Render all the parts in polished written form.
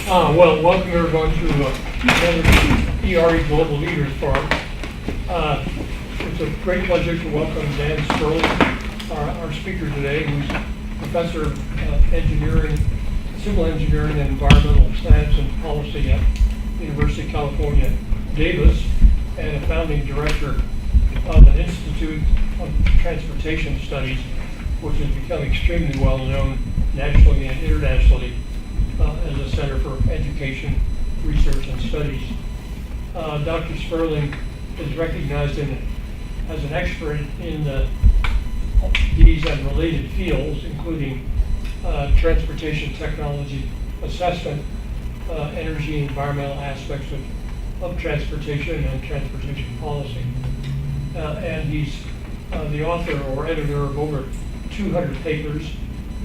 Well, welcome everyone to another ERE Global Leaders Forum. It's a great pleasure to welcome Dan Sperling, our speaker today, who's Professor of Engineering, Civil Engineering and Environmental Science and Policy at University of California, Davis, and a founding director of an Institute of Transportation Studies, which has become extremely well known nationally and internationally as a Center for Education, Research, and Studies. Dr. Sperling is recognized as an expert in these and related fields, including transportation technology assessment, energy and environmental aspects of transportation and transportation policy. And he's the author or editor of over 200 papers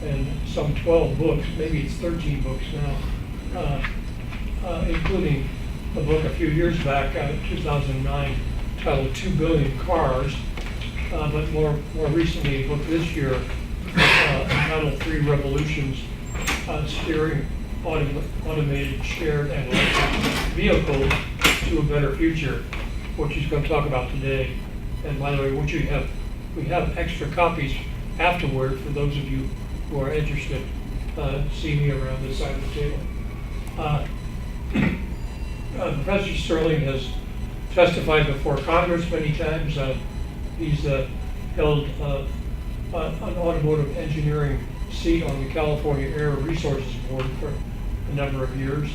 and some 12 books, maybe it's 13 books now, including a book a few years back, 2009, titled 2 Billion Cars, but more recently a book this year entitled 3 Revolutions, Steering Automated, Shared, and Electric Vehicles to a Better Future, which he's going to talk about today. And by the way, we have extra copies afterward for those of you who are interested. See me around this side of the table. Professor Sperling has testified before Congress many times. He's held an automotive engineering seat on the California Air Resources Board for a number of years.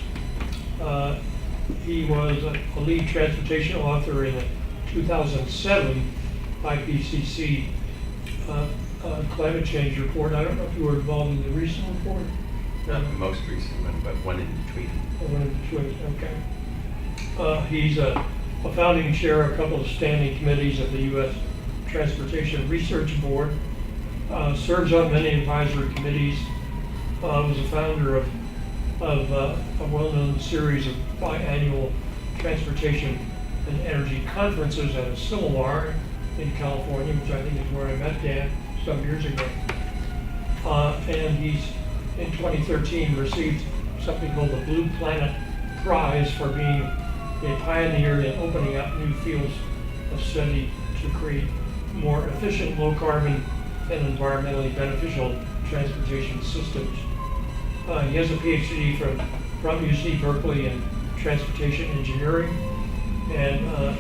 He was a lead transportation author in a 2007 IPCC climate change report. I don't know if you were involved in the recent report. Not the most recent one, but one in between. One in between, okay. He's a founding chair of a couple of standing committees of the U.S. Transportation Research Board, serves on many advisory committees, was a founder of a well-known series of biannual transportation and energy conferences at a Silmar in California, which I think is where I met Dan some years ago. And he's, in 2013, received something called the Blue Planet Prize for being a pioneer in opening up new fields of study to create more efficient, low carbon, and environmentally beneficial transportation systems. He has a PhD from UC Berkeley in transportation engineering and a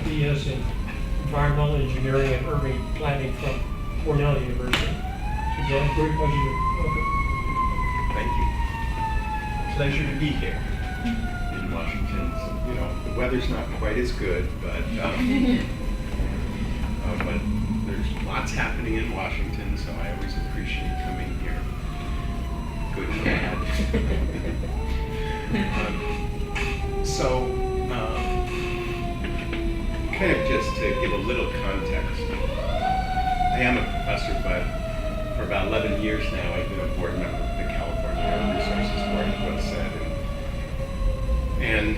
BS in environmental engineering and urban planning from Cornell University. So Dan, great pleasure to welcome. Thank you. Pleasure to be here in Washington. So, you know, the weather's not quite as good, but there's lots happening in Washington, so I always appreciate coming here. Good and bad. Kind of just to give a little context, I am a professor, but for about 11 years now I've been a board member of the California Air Resources Board, as well said, and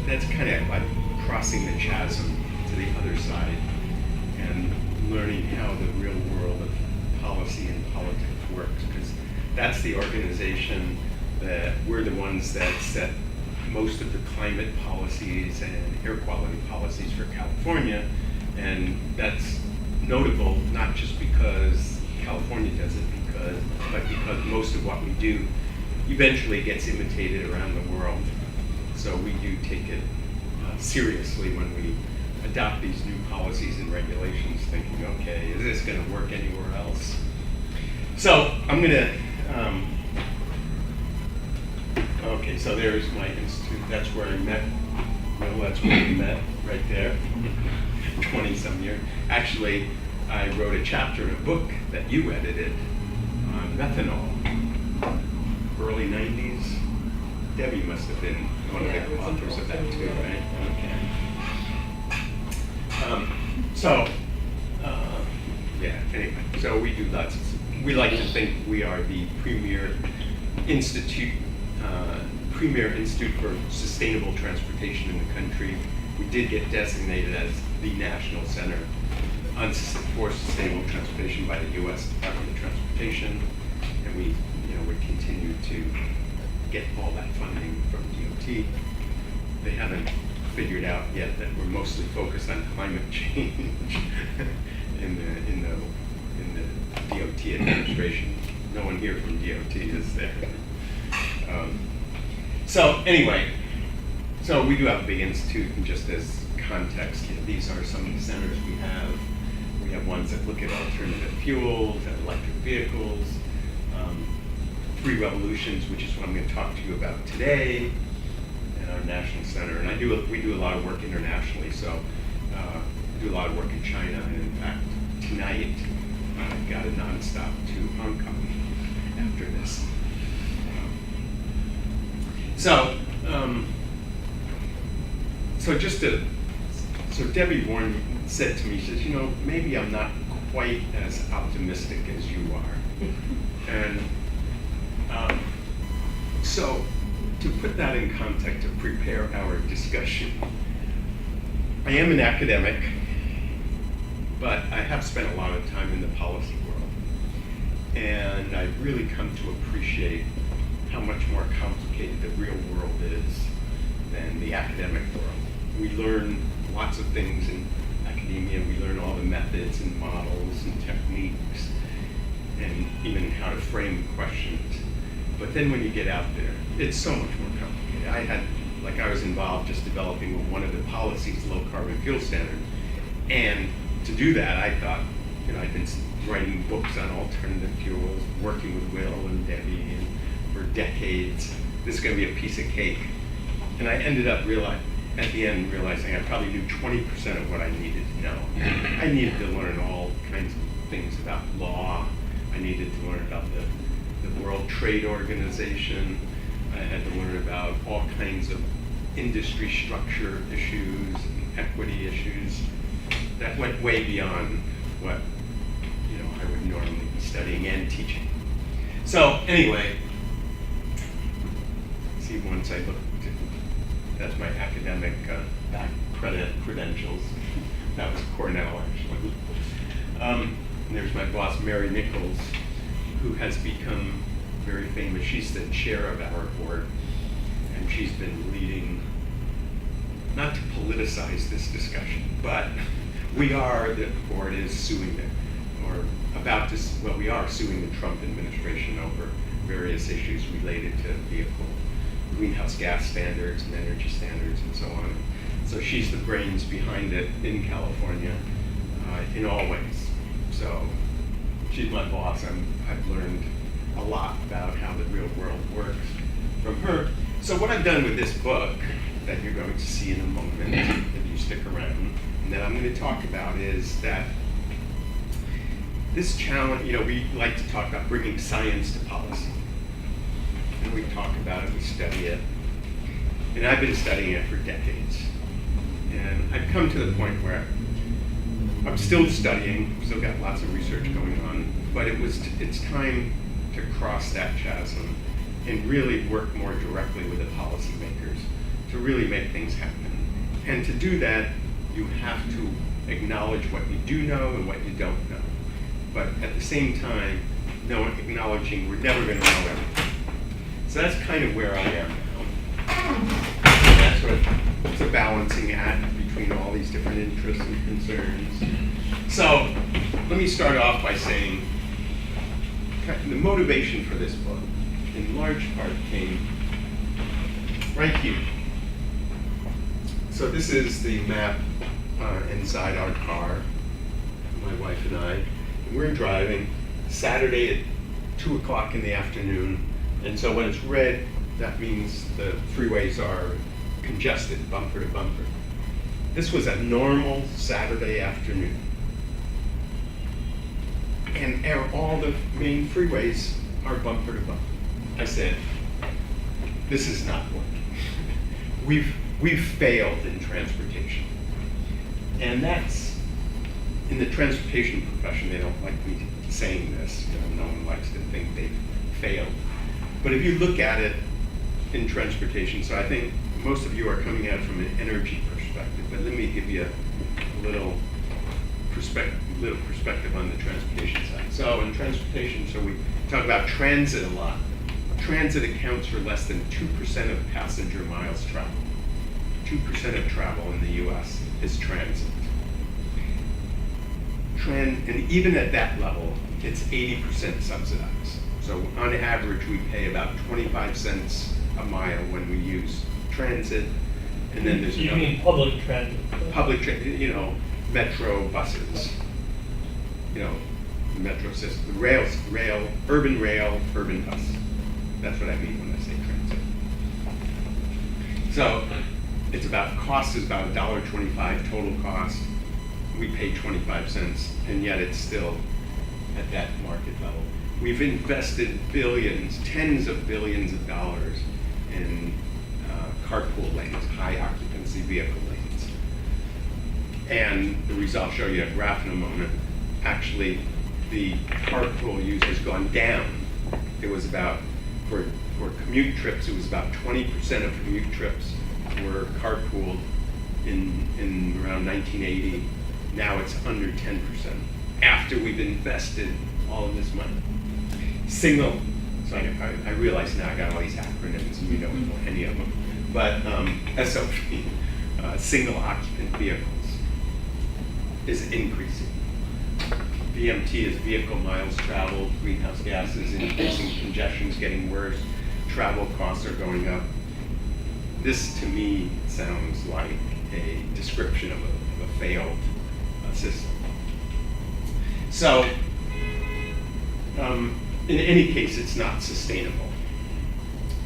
that's kind of like crossing the chasm to the other side and learning how the real world of policy and politics works, because that's the organization that we're the ones that set most of the climate policies and air quality policies for California, and that's notable not just because California does it, but because most of what we do eventually gets imitated around the world. So we do take it seriously when we adopt these new policies and regulations, thinking, okay, is this going to work anywhere else? So I'm going to okay, so there's my institute. That's where I met. Well, that's where we met, right there. 20-some years. Actually, I wrote a chapter in a book that you edited on methanol. Early 90s. Debbie must have been one of the authors of that too, right? Okay. Anyway, so we do lots of, we like to think we are the premier institute for sustainable transportation in the country. We did get designated as the National Center for Sustainable Transportation by the U.S. Department of Transportation, and we would continue to get all that funding from DOT. They haven't figured out yet that we're mostly focused on climate change in the DOT administration. No one here from DOT is there. So anyway, so we do have a big institute, and just as context, these are some of the centers we have. We have ones that look at alternative fuels and electric vehicles. Three Revolutions, which is what I'm going to talk to you about today, at our national center. And we do a lot of work internationally, so we do a lot of work in China. And in fact, tonight, I've got a nonstop to Hong Kong after this. So Debbie Warren said to me, she says, maybe I'm not quite as optimistic as you are. And so to put that in context, to prepare our discussion, I am an academic, but I have spent a lot of time in the policy world. And I've really come to appreciate how much more complicated the real world is than the academic world. We learn lots of things in academia. We learn all the methods and models and techniques and even how to frame questions. But then when you get out there, it's so much more complicated. I was involved just developing one of the policies, low carbon fuel standard. And to do that, I thought, I'd been writing books on alternative fuels, working with Will and Debbie and for decades. This is going to be a piece of cake. And I ended up realizing I probably knew 20% of what I needed to know. I needed to learn all kinds of things about law. I needed to learn about the World Trade Organization. I had to learn about all kinds of industry structure issues and equity issues that went way beyond what I would normally be studying and teaching. So anyway, see, once I look, that's my academic credentials. That was Cornell, actually. And there's my boss, Mary Nichols, who has become very famous. She's the chair of our board, and she's been leading, not to politicize this discussion, but the board is suing them, or about to, well, we are suing the Trump administration over various issues related to vehicle greenhouse gas standards and energy standards and so on. So she's the brains behind it in California in all ways. So she's my boss. I've learned a lot about how the real world works from her. So what I've done with this book that you're going to see in a moment, if you stick around, and that I'm going to talk about, is that this challenge, we like to talk about bringing science to policy. And we talk about it, we study it. And I've been studying it for decades. And I've come to the point where I'm still studying, still got lots of research going on, but it's time to cross that chasm and really work more directly with the policymakers to really make things happen. And to do that, you have to acknowledge what you do know and what you don't know. But at the same time, acknowledging we're never going to know everything. So that's kind of where I am now. And it's a balancing act between all these different interests and concerns. So let me start off by saying the motivation for this book, in large part, came right here. So this is the map inside our car, my wife and I. And we're driving Saturday at 2 o'clock in the afternoon. And so when it's red, that means the freeways are congested, bumper to bumper. This was a normal Saturday afternoon. And all the main freeways are bumper to bumper. I said, this is not working. We've failed in transportation. And that's, in the transportation profession, they don't like me saying this. No one likes to think they've failed. But if you look at it in transportation, so I think most of you are coming at it from an energy perspective, but let me give you a little perspective on the transportation side. So in transportation, so we talk about transit a lot. transit accounts for less than 2% of passenger miles traveled. 2% of travel in the US is transit. And even at that level, it's 80% subsidized. So on average, we pay about 25 cents a mile when we use transit. And then there's You mean public transit? metro buses, metro system, urban rail, urban bus. That's what I mean when I say transit. So it's cost is about $1.25 total cost. We pay 25 cents, and yet it's still at that market level. We've invested billions, tens of billions of dollars in carpool lanes, high occupancy vehicle lanes. And I'll show you a graph in a moment. Actually, the carpool use has gone down. It was about, for commute trips, it was about 20% of commute trips were carpooled in around 1980. Now it's under 10% after we've invested all of this money. So I realize now I got all these acronyms and you don't know any of them. But SOP, single occupant vehicles, is increasing. VMT is vehicle miles traveled, greenhouse gases increasing, congestion is getting worse, travel costs are going up. This to me sounds like a description of a failed system. So, in any case, it's not sustainable.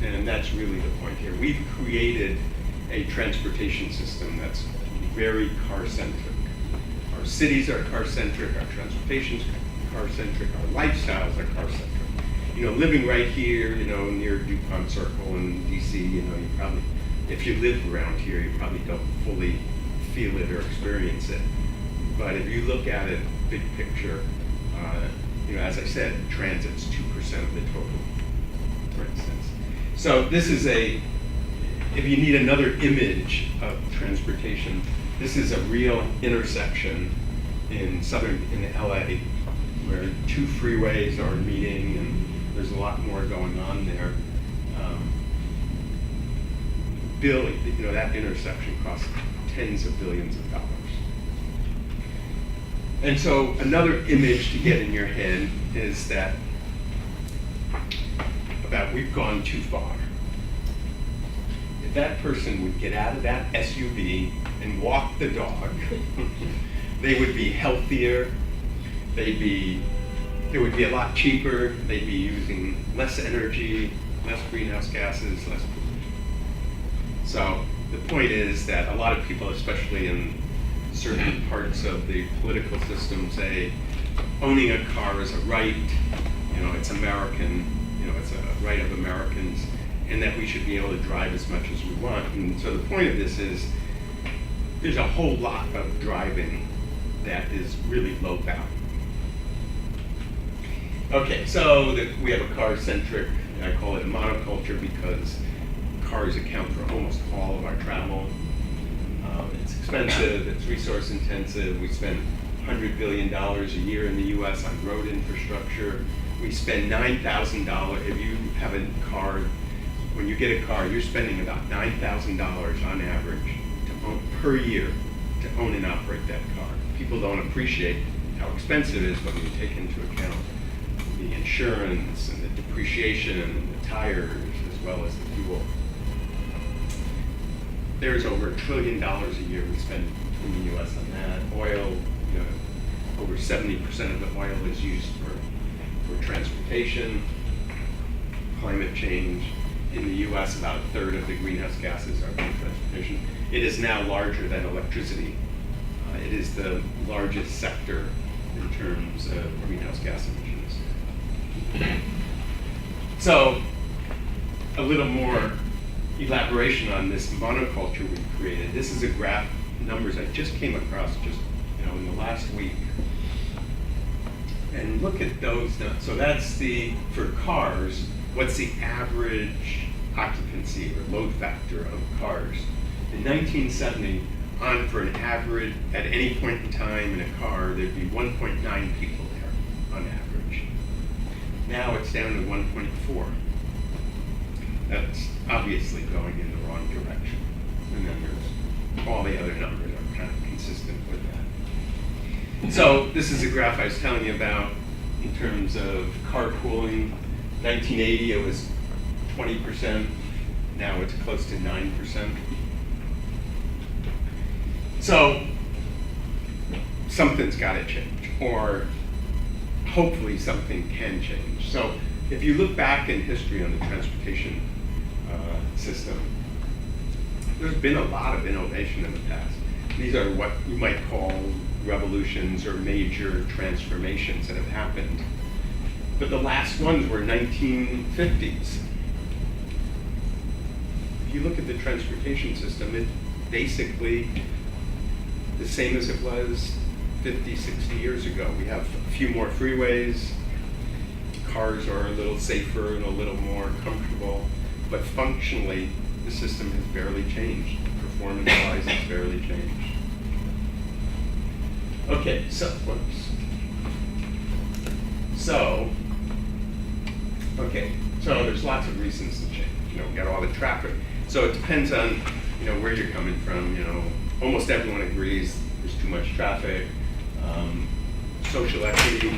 And that's really the point here. We've created a transportation system that's very car-centric. Our cities are car-centric, our transportation's car-centric, our lifestyles are car-centric. Living right here, near DuPont Circle in DC, you probably, if you live around here, you probably don't fully feel it or experience it. But if you look at it big picture, as I said, transit's 2% of the total, for instance. So this is if you need another image of transportation, this is a real intersection in LA, where two freeways are meeting, and there's a lot more going on there. That intersection costs tens of billions of dollars. And so another image to get in your head is that we've gone too far. If that person would get out of that SUV and walk the dog, they would be healthier, it would be a lot cheaper, they'd be using less energy, less greenhouse gases, less. So the point is that a lot of people, especially in certain parts of the political system, say owning a car is a right, it's American, it's a right of Americans, and that we should be able to drive as much as we want. And so the point of this is there's a whole lot of driving that is really low value. Okay, so we have a car-centric, I call it a monoculture because cars account for almost all of our travel. It's expensive, it's resource intensive. We spend $100 billion a year in the US on road infrastructure. We spend $9,000, if you have a car, when you get a car, you're spending about $9,000 on average per year to own and operate that car. People don't appreciate how expensive it is when you take into account the insurance and the depreciation and the tires as well as the fuel. There's over $1 trillion a year we spend in the US on that. Oil, over 70% of the oil is used for transportation, climate change. In the US, about a third of the greenhouse gases are from transportation. It is now larger than electricity. It is the largest sector in terms of greenhouse gas emissions. So, a little more elaboration on this monoculture we've created. This is a graph, numbers I just came across in the last week. And look at those. So that's for cars, what's the average occupancy or load factor of cars? In 1970, for an average, at any point in time in a car, there'd be 1.9 people there on average. Now it's down to 1.4. That's obviously going in the wrong direction. And then there's all the other numbers are kind of consistent with that. So this is a graph I was telling you about in terms of carpooling. 1980, it was 20%. Now it's close to 9%. So something's got to change, or hopefully something can change. So if you look back in history on the transportation system, there's been a lot of innovation in the past. These are what you might call revolutions or major transformations that have happened. But the last ones were 1950s. If you look at the transportation system, it's basically the same as it was 50, 60 years ago. We have a few more freeways, cars are a little safer and a little more comfortable, but functionally, the system has barely changed. Performance-wise, it's barely changed. Okay, so, whoops. So there's lots of reasons to change. You know, we got all the traffic. So it depends on, you know, where you're coming from. You know, almost everyone agrees there's too much traffic. Social equity,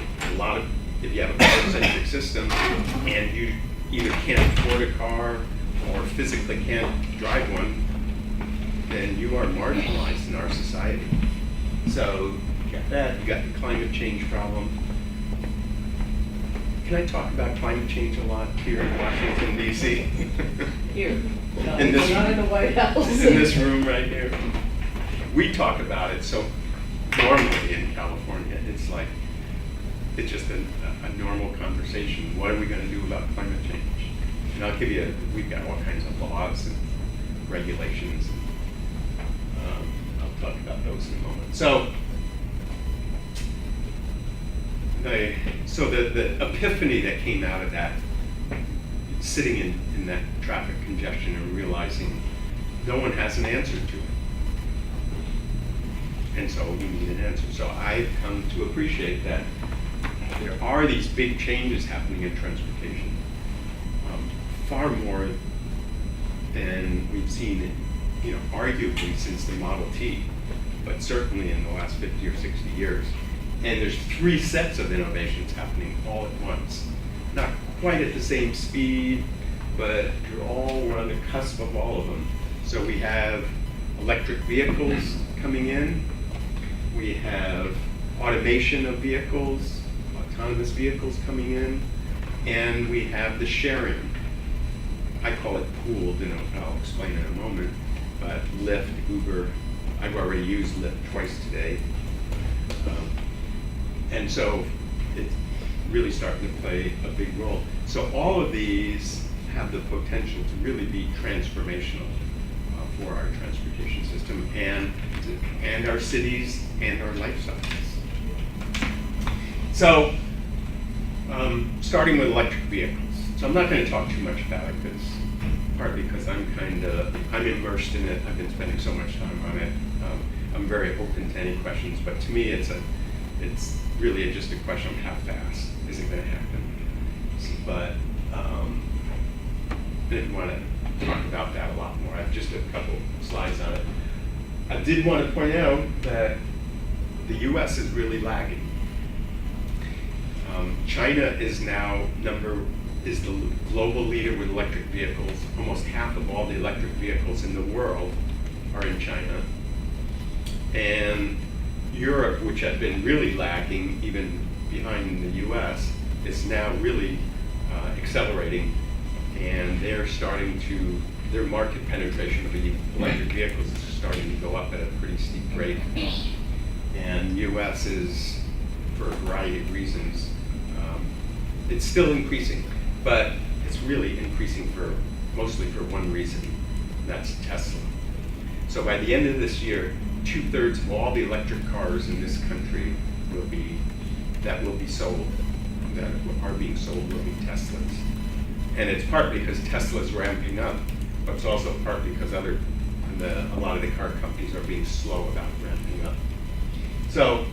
if you have a car-centric system and you either can't afford a car or physically can't drive one, then you are marginalized in our society. So you got that, you got the climate change problem. Can I talk about climate change a lot here in Washington, D.C.? Here. No, In this- not in the White House. In this room right here. We talk about it, so normally in California, it's just a normal conversation. What are we going to do about climate change? And I'll give you, we've got all kinds of laws and regulations. I'll talk about those in a moment. So the epiphany that came out of that, sitting in that traffic congestion and realizing no one has an answer to it. And so we need an answer. So I've come to appreciate that there are these big changes happening in transportation, far more than we've seen, you know, arguably since the Model T, but certainly in the last 50 or 60 years. And there's 3 sets of innovations happening all at once. Not quite at the same speed, but we're on the cusp of all of them. So we have electric vehicles coming in. We have automation of vehicles, autonomous vehicles coming in. And we have the sharing. I call it pooled, and I'll explain in a moment. But Lyft, Uber, I've already used Lyft twice today. And so it's really starting to play a big role. So all of these have the potential to really be transformational for our transportation system and our cities and our lifestyles. So starting with electric vehicles. So I'm not going to talk too much about it, partly because I'm immersed in it. I've been spending so much time on it. I'm very open to any questions, but to me it's really just a question of how fast is it going to happen. But I didn't want to talk about that a lot more. I have just a couple slides on it. I did want to point out that the US is really lagging. China is now is the global leader with electric vehicles. Almost half of all the electric vehicles in the world are in China. And Europe, which had been really lagging, even behind the US, is now really accelerating, and their market penetration of the electric vehicles is starting to go up at a pretty steep rate. And US is, for a variety of reasons, it's still increasing, but it's really increasing mostly for one reason, and that's Tesla. So by the end of this year, 2/3 of all the electric cars in this country will be sold, that are being sold will be Teslas. And it's part because Tesla's ramping up, but it's also part because a lot of the car companies are being slow about ramping up. So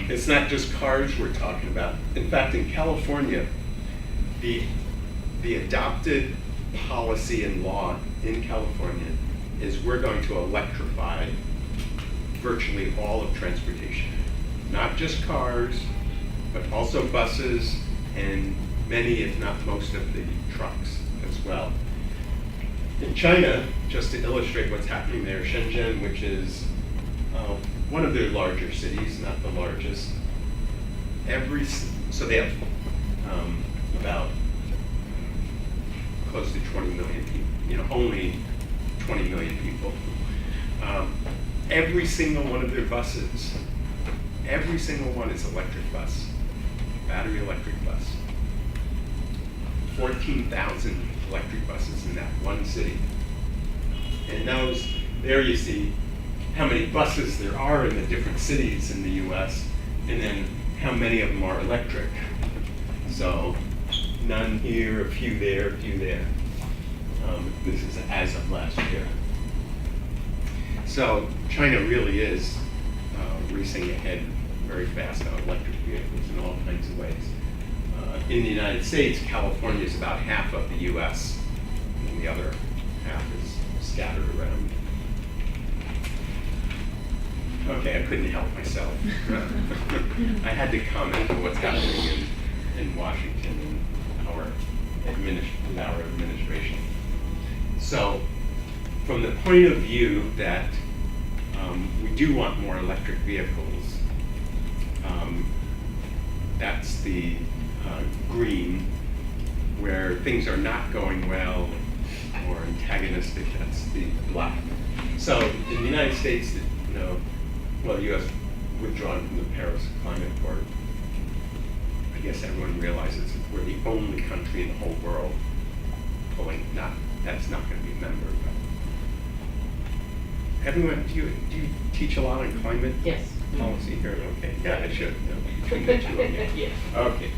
it's not just cars we're talking about. In fact, in California, the the adopted policy and law in California is we're going to electrify virtually all of transportation. Not just cars, but also buses and many, if not most, of the trucks as well. In China, just to illustrate what's happening there, Shenzhen, which is one of their larger cities, not the largest, so they have about close to 20 million people, only 20 million people. Every single one of their buses, every single one is electric bus, battery electric bus. 14,000 electric buses in that one city. And there you see how many buses there are in the different cities in the US, and then how many of them are electric. So none here, a few there, a few there. This is as of last year. So China really is racing ahead very fast on electric vehicles in all kinds of ways. In the United States, California is about half of the US, and the other half is scattered around. Okay, I couldn't help myself. I had to comment on what's happening in Washington and our administration. So, from the point of view that we do want more electric vehicles, that's the green, where things are not going well or antagonistic, that's the black. So in the United States, the U.S. withdrawn from the Paris Climate Accord. I guess everyone realizes that we're the only country in the whole world that's not going to be a member. But everyone, do you teach a lot on climate Yes. policy here? Okay, yeah, I should. Between the two of you. Yes. Okay.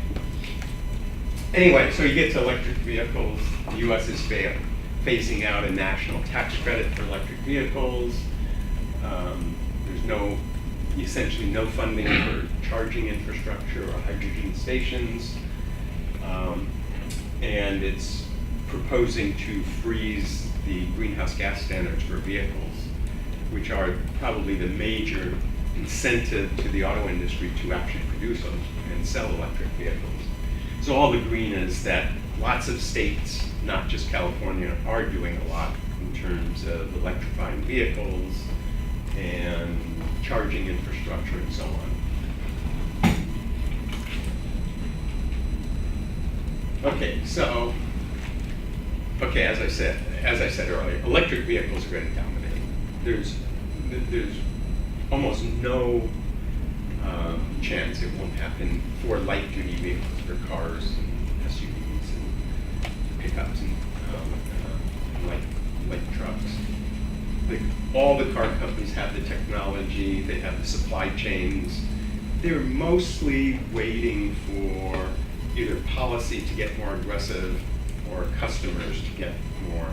Anyway, so you get to electric vehicles. The U.S. is phasing out a national tax credit for electric vehicles. There's essentially no funding for charging infrastructure or hydrogen stations. And it's proposing to freeze the greenhouse gas standards for vehicles, which are probably the major incentive to the auto industry to actually produce and sell electric vehicles. So all the green is that lots of states, not just California, are doing a lot in terms of electrifying vehicles and charging infrastructure and so on. Okay, so, as I said earlier, electric vehicles are going to dominate. There's almost no chance it won't happen for light-duty vehicles, for cars and SUVs and pickups and light trucks. All the car companies have the technology, they have the supply chains. They're mostly waiting for either policy to get more aggressive or customers to get more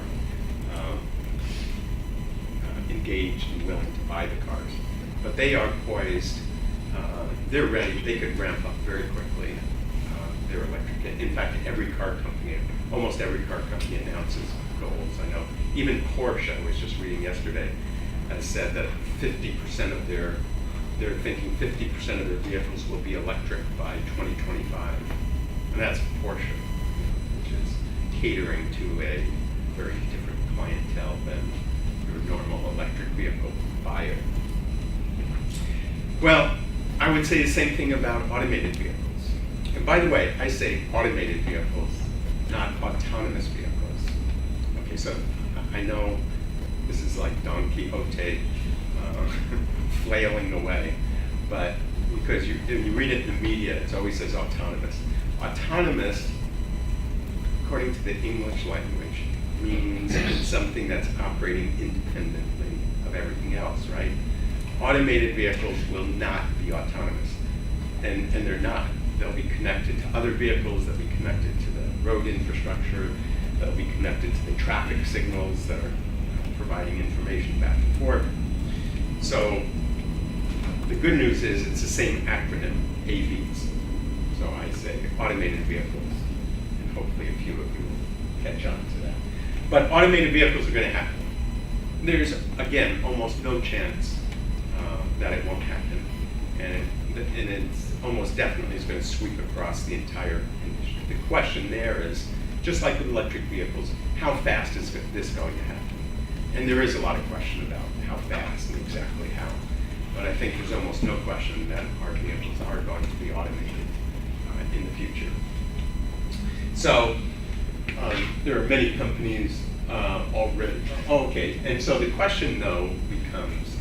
engaged and willing to buy the cars. But they are poised, they're ready, they could ramp up very quickly their electric. In fact, almost every car company announces goals. I know even Porsche, I was just reading yesterday, has said that 50% of they're thinking 50% of their vehicles will be electric by 2025. And that's Porsche, which is catering to a very different clientele than your normal electric vehicle buyer. Well, I would say the same thing about automated vehicles. And by the way, I say automated vehicles, not autonomous vehicles. Okay, so I know this is like Don Quixote flailing away, but because you read it in the media, it always says autonomous. Autonomous, according to the English language, means something that's operating independently of everything else, right? Automated vehicles will not be autonomous, and they're not. They'll be connected to other vehicles, they'll be connected to the road infrastructure, they'll be connected to the traffic signals that are providing information back and forth. So the good news is it's the same acronym, AVs. So I say automated vehicles, and hopefully a few of you will catch on to that. But automated vehicles are going to happen. There's, again, almost no chance that it won't happen. And it's almost definitely is going to sweep across the entire industry. The question there is, just like with electric vehicles, how fast is this going to happen? And there is a lot of question about how fast and exactly how. But I think there's almost no question that our vehicles are going to be automated in the future. So there are many companies already. Okay, and so the question though becomes,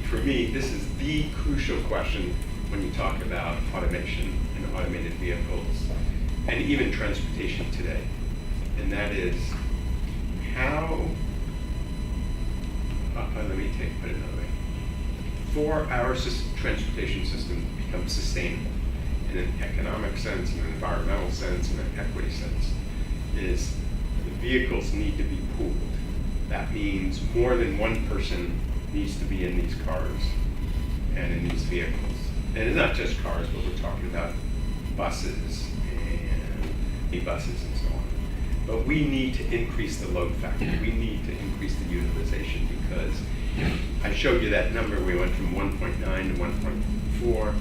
for me, this is the crucial question when you talk about automation and automated vehicles and even transportation today. And that is how, let me put it another way. For our transportation system to become sustainable in an economic sense, in an environmental sense, in an equity sense, is the vehicles need to be pooled. That means more than one person needs to be in these cars and in these vehicles. And it's not just cars, but we're talking about buses and e-buses and so on. But we need to increase the load factor. We need to increase the utilization because I showed you that number. We went from 1.9 to 1.4.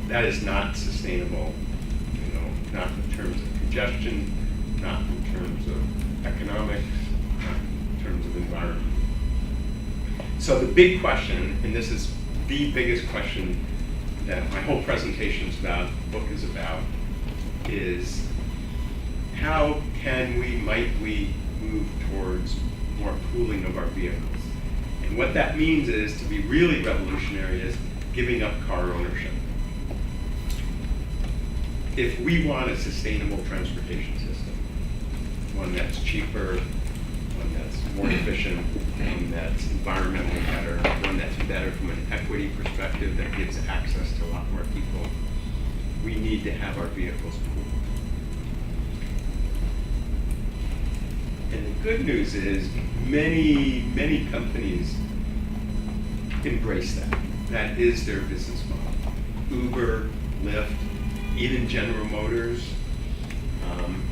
That is not sustainable, not in terms of congestion, not in terms of economics, not in terms of environment. So the big question, and this is the biggest question that my whole presentation is about, the book is about, is how might we move towards more pooling of our vehicles? And what that means is, to be really revolutionary, is giving up car ownership. If we want a sustainable transportation system, one that's cheaper, one that's more efficient, one that's environmentally better, one that's better from an equity perspective that gives access to a lot more people, we need to have our vehicles pooled. And the good news is many companies embrace that. That is their business model. Uber, Lyft, even General Motors,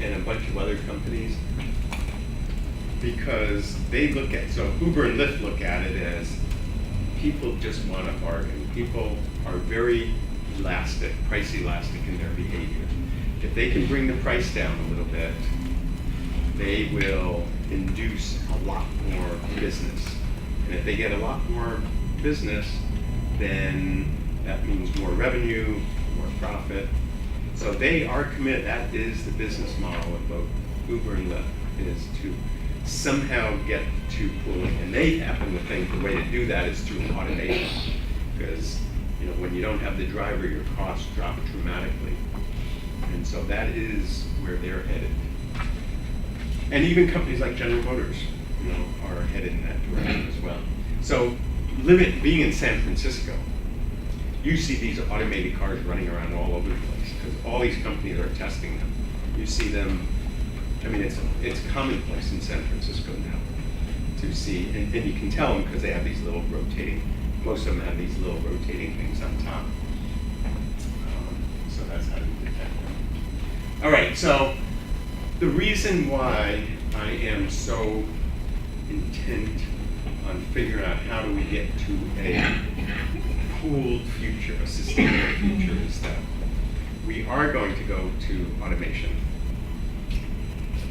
and a bunch of other companies, because they look at, so Uber and Lyft look at it as people just want a bargain. People are very elastic, price elastic in their behavior. If they can bring the price down a little bit, they will induce a lot more business. And if they get a lot more business, then that means more revenue, more profit. So they are committed, that is the business model of both Uber and Lyft, is to somehow get to pooling. And they happen to think the way to do that is through automation. Because when you don't have the driver, your costs drop dramatically. And so that is where they're headed. And even companies like General Motors, are headed in that direction as well. So being in San Francisco, you see these automated cars running around all over the place because all these companies are testing them. You see them, it's commonplace in San Francisco now to see, and you can tell them because they have these little most of them have these little rotating things on top. So that's how you detect them. All right, so the reason why I am so intent on figuring out how do we get to a pooled future, a sustainable future, is that we are going to go to automation.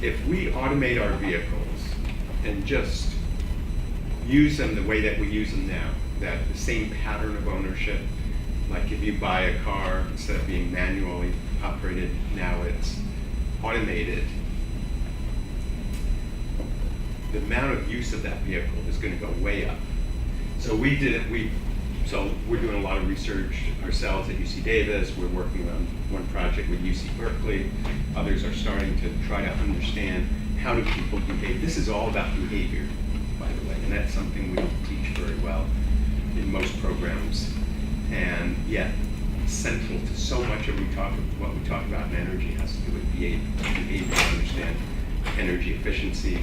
If we automate our vehicles and just use them the way that we use them now, that the same pattern of ownership, like if you buy a car, instead of being manually operated, now it's automated, the amount of use of that vehicle is going to go way up. So we're doing a lot of research ourselves at UC Davis. We're working on one project with UC Berkeley. Others are starting to try to understand how do people behave. This is all about behavior, by the way, and that's something we don't teach very well in most programs. And yet, central to so much of what we talk about in energy has to do with behavior to understand energy efficiency,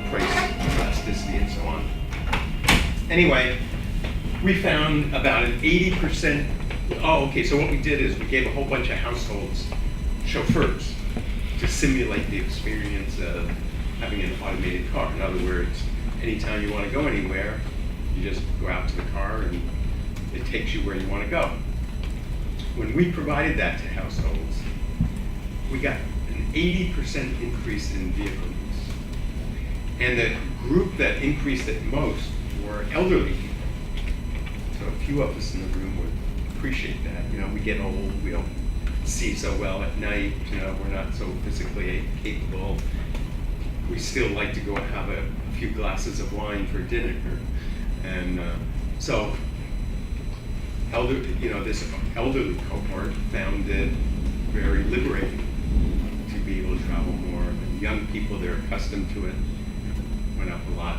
price elasticity, and so on. Anyway, we found about an 80% Oh, okay, so what we did is we gave a whole bunch of households chauffeurs to simulate the experience of having an automated car. In other words, anytime you want to go anywhere, you just go out to the car and it takes you where you want to go. When we provided that to households, we got an 80% increase in vehicle use. And the group that increased it most were elderly people. So a few of us in the room would appreciate that. You know, we get old, we don't see so well at night, you know, we're not so physically capable. We still like to go have a few glasses of wine for dinner. And so this elderly cohort found it very liberating to be able to travel more. And young people, they're accustomed to it, went up a lot.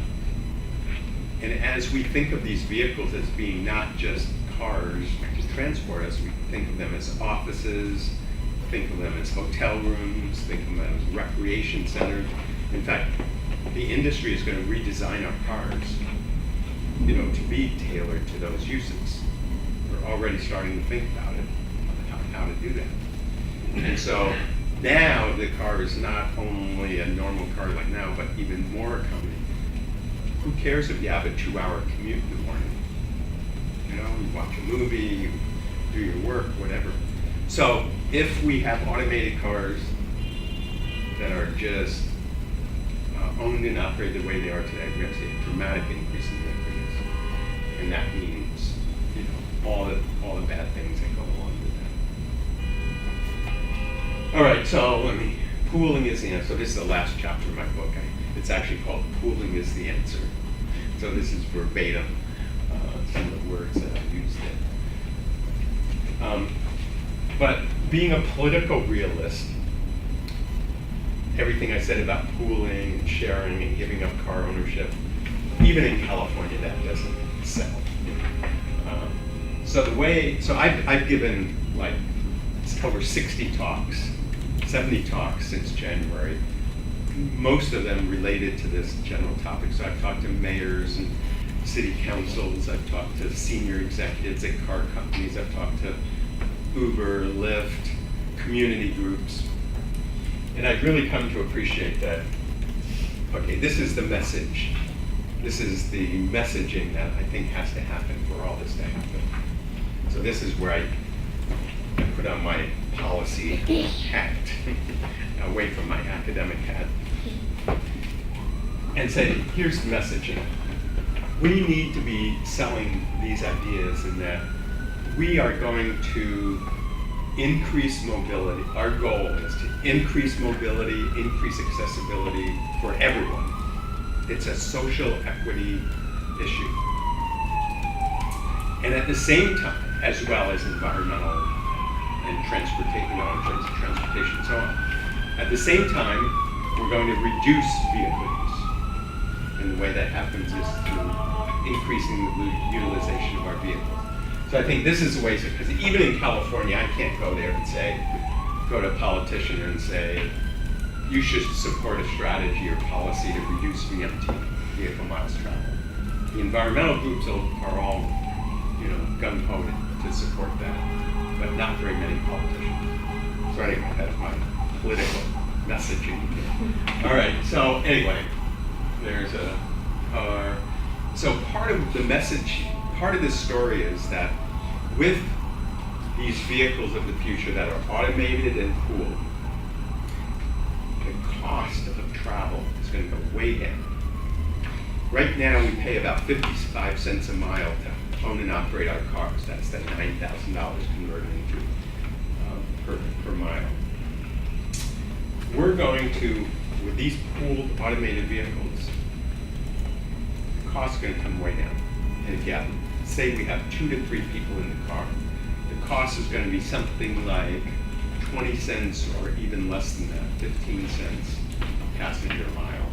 And as we think of these vehicles as being not just cars to transport us, we think of them as offices, think of them as hotel rooms, think of them as recreation centers. In fact, the industry is going to redesign our cars, you know, to be tailored to those uses. We're already starting to think about it, how to do that. And so now the car is not only a normal car like now, but even more accommodating. Who cares if you have a 2-hour commute in the morning? You know, you watch a movie, you do your work, whatever. So if we have automated cars that are just owned and operated the way they are today, we're going to see a dramatic increase in vehicle use. And that means, you know, all the bad things that go along with that. All right, so pooling is the answer. So this is the last chapter of my book. It's actually called Pooling is the Answer. So this is verbatim, some of the words that I used there. But being a political realist, everything I said about pooling and sharing and giving up car ownership, even in California, that doesn't sell. So I've given like over 60 talks, 70 talks since January, most of them related to this general topic. So I've talked to mayors and city councils, I've talked to senior executives at car companies, I've talked to Uber, Lyft, community groups. And I've really come to appreciate that, okay, this is the message. This is the messaging that I think has to happen for all this to happen. So this is where I put on my policy hat, away from my academic hat, and say, here's the messaging. We need to be selling these ideas in that we are going to increase mobility. Our goal is to increase mobility, increase accessibility for everyone. It's a social equity issue. And at the same time, as well as environmental and transportation, transportation and so on. At the same time, we're going to reduce vehicle use. And the way that happens is through increasing the utilization of our vehicles. So I think this is the way, because even in California, I can't go there and say, go to a politician and say, you should support a strategy or policy to reduce VMT, vehicle miles traveled. The environmental groups are all, gung-ho to support that, but not very many politicians. So anyway, that's my political messaging. All right, so anyway, there's a car. So part of the message, part of this story is that with these vehicles of the future that are automated and cooled, the cost of travel is going to go way down. Right now, we pay about 55 cents a mile to own and operate our cars. That's that $9,000 converted into per mile. We're going to, with these pooled automated vehicles, the cost is going to come way down. And if you have, say we have 2 to 3 people in the car, the cost is going to be something like 20 cents or even less than that, 15 cents passenger mile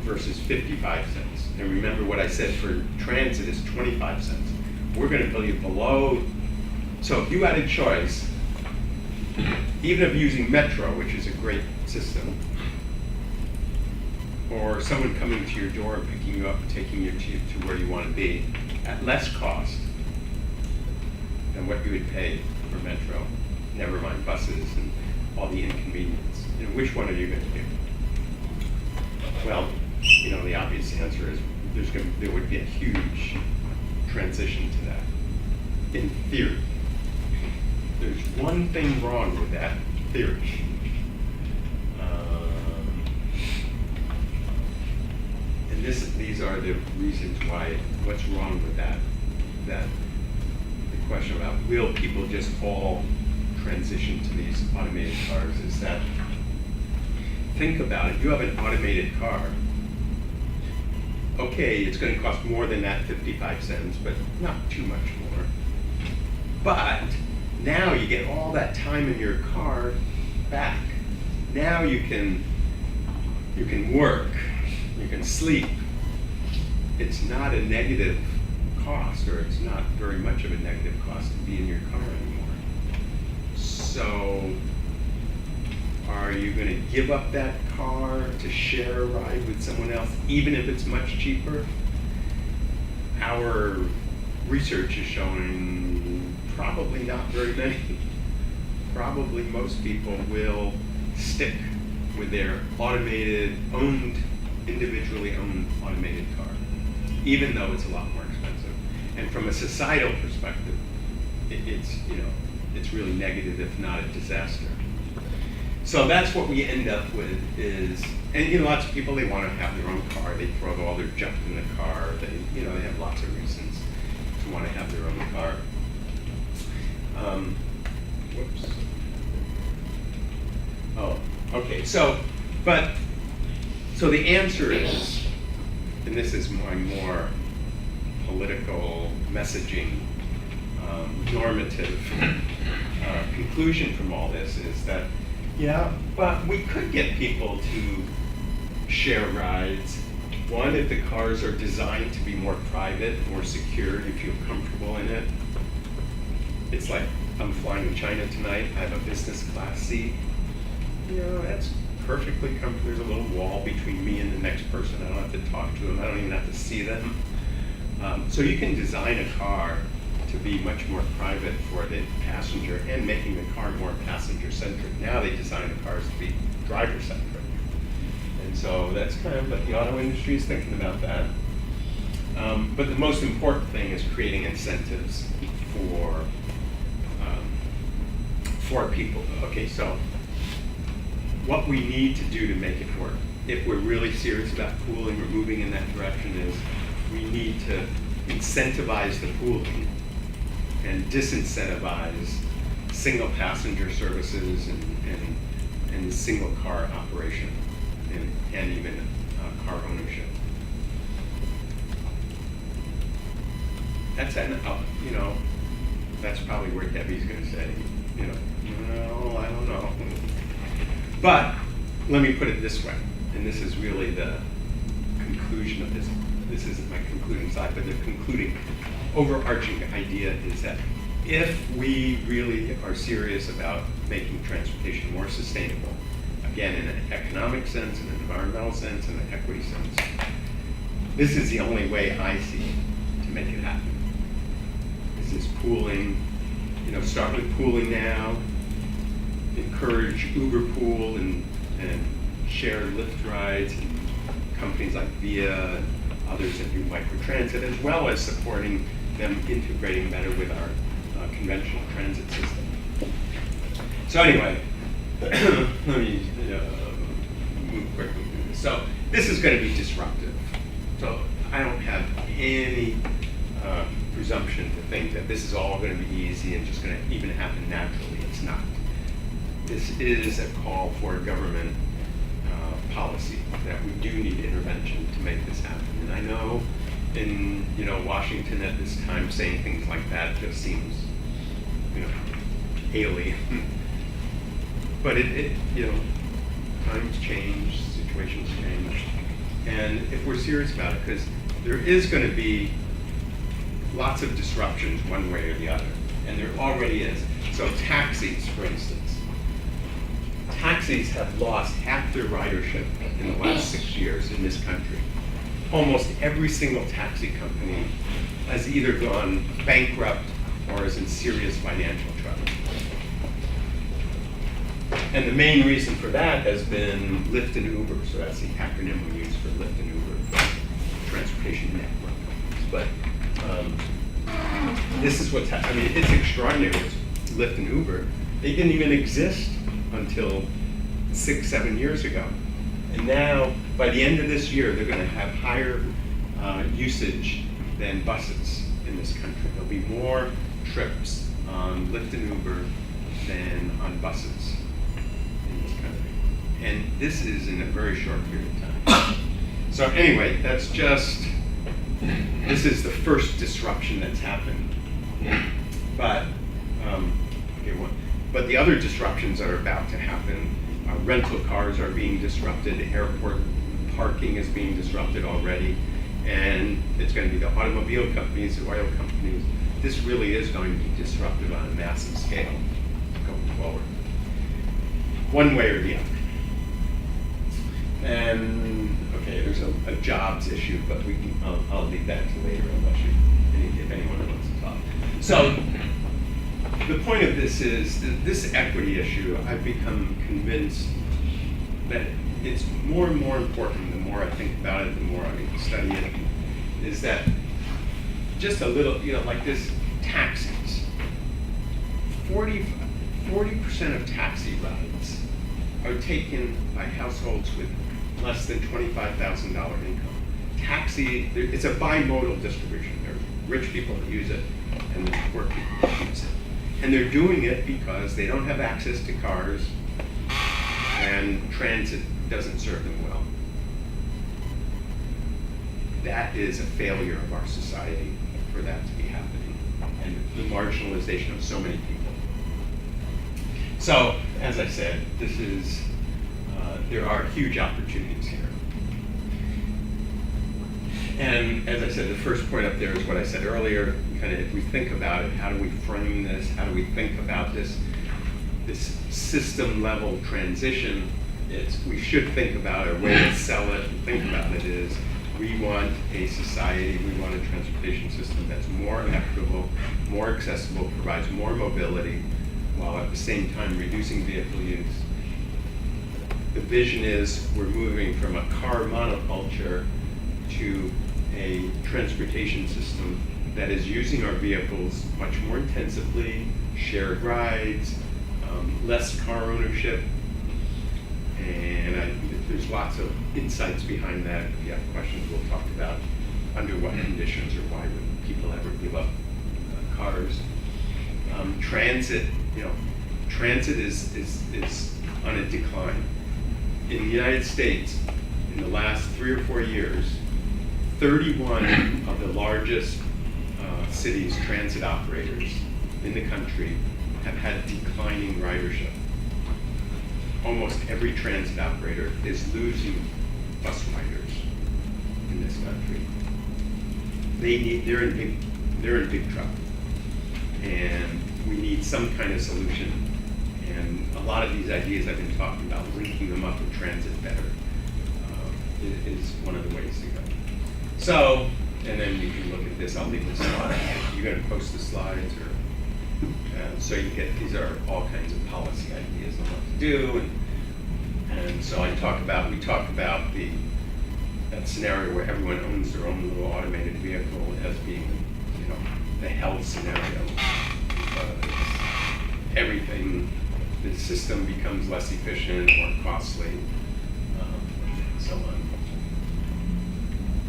versus 55 cents. And remember what I said for transit is 25 cents. We're going to be below. So if you had a choice, even of using Metro, which is a great system, or someone coming to your door and picking you up and taking you to where you want to be at less cost, than what you would pay for metro, never mind buses and all the inconvenience. You know, which one are you going to do? Well, you know, the obvious answer is there would be a huge transition to that, in theory. There's one thing wrong with that theory. And these are the reasons why, what's wrong with that the question about will people just all transition to these automated cars is that, think about it, you have an automated car. Okay, it's going to cost more than that 55 cents, but not too much more. But now you get all that time in your car back. Now you can work, you can sleep. It's not a negative cost, or it's not very much of a negative cost to be in your car anymore. So are you going to give up that car to share a ride with someone else, even if it's much cheaper? Our research is showing probably not very many. Probably most people will stick with their individually owned automated car, even though it's a lot more expensive. And from a societal perspective, it's really negative, if not a disaster. So that's what we end up with and lots of people, they want to have their own car, they throw all their junk in the car, they have lots of reasons to want to have their own car. Whoops. Oh, okay, so the answer is, and this is my more political messaging, normative conclusion from all this is that, but we could get people to share rides. One, if the cars are designed to be more private, more secure, you feel comfortable in it. It's like, I'm flying to China tonight, I have a business class seat. That's perfectly comfortable. There's a little wall between me and the next person. I don't have to talk to them. I don't even have to see them. So you can design a car to be much more private for the passenger and making the car more passenger-centric. Now they design the cars to be driver-centric. And so that's kind of what the auto industry is thinking about that. But the most important thing is creating incentives for people. Okay, so what we need to do to make it work, if we're really serious about pooling or moving in that direction, is we need to incentivize the pooling and disincentivize single passenger services and single car operation and even car ownership. That's that's probably where Debbie's going to say, no, I don't know. But let me put it this way, and this is really the conclusion of this. This isn't my concluding slide, but the concluding overarching idea is that if we really are serious about making transportation more sustainable, again, in an economic sense, in an environmental sense, in an equity sense, this is the only way I see to make it happen. This is pooling, start with pooling now, encourage Uber pool and share Lyft rides, and companies like Via and others that do microtransit, as well as supporting them integrating better with our conventional transit system. So anyway, let me move quickly through this. So this is going to be disruptive. So I don't have any presumption to think that this is all going to be easy and just going to even happen naturally. It's not. This is a call for government policy, that we do need intervention to make this happen. And I know in Washington at this time saying things like that just seems alien. But it times change, situations change, and if we're serious about it, because there is going to be lots of disruptions one way or the other, and there already is. So taxis, for instance. Taxis have lost half their ridership in the last 6 years in this country. Almost every single taxi company has either gone bankrupt or is in serious financial trouble. And the main reason for that has been Lyft and Uber. So that's the acronym we use for Lyft and Uber, transportation network companies. But this is what's happening. I mean, it's extraordinary. It's Lyft and Uber. They didn't even exist until 6-7 years ago. And now, by the end of this year, they're going to have higher usage than buses in this country. There'll be more trips on Lyft and Uber than on buses in this country. And this is in a very short period of time. So anyway, this is the first disruption that's happened. But, but the other disruptions that are about to happen, rental cars are being disrupted, airport parking is being disrupted already, and it's going to be the automobile companies, the oil companies. This really is going to be disruptive on a massive scale going forward, one way or the other. And okay, there's a jobs issue, but I'll leave that to later if anyone wants to talk. So the point of this is that this equity issue, I've become convinced that it's more and more important. The more I think about it, the more I study it, is that just a little, like this taxis. 40% of taxi rides are taken by households with less than $25,000 income. Taxi, it's a bimodal distribution. There are rich people that use it, and there's poor people that use it. And they're doing it because they don't have access to cars, and transit doesn't serve them well. That is a failure of our society for that to be happening, and the marginalization of so many people. So, as I said, there are huge opportunities here. And as I said, the first point up there is what I said earlier, kind of if we think about it, how do we frame this? How do we think about this system level transition? We should think about it, a way to sell it and think about it is, we want a society, we want a transportation system that's more equitable, more accessible, provides more mobility, while at the same time reducing vehicle use. The vision is we're moving from a car monoculture to a transportation system that is using our vehicles much more intensively, shared rides, less car ownership, and there's lots of insights behind that. If you have questions, we'll talk about under what conditions or why would people ever give up cars. Transit, transit is on a decline. In the United States, in the last 3 or 4 years, 31 of the largest cities' transit operators in the country have had declining ridership. Almost every transit operator is losing bus riders in this country. They're in big trouble, and we need some kind of solution. And a lot of these ideas I've been talking about, linking them up with transit better, is one of the ways to go. So, and then you can look at this. I'll leave this slide. You're going to post the slides, or so you get. These are all kinds of policy ideas on what to do, and so we talk about that scenario where everyone owns their own little automated vehicle as being, the health scenario. Everything, the system becomes less efficient, more costly, and so on.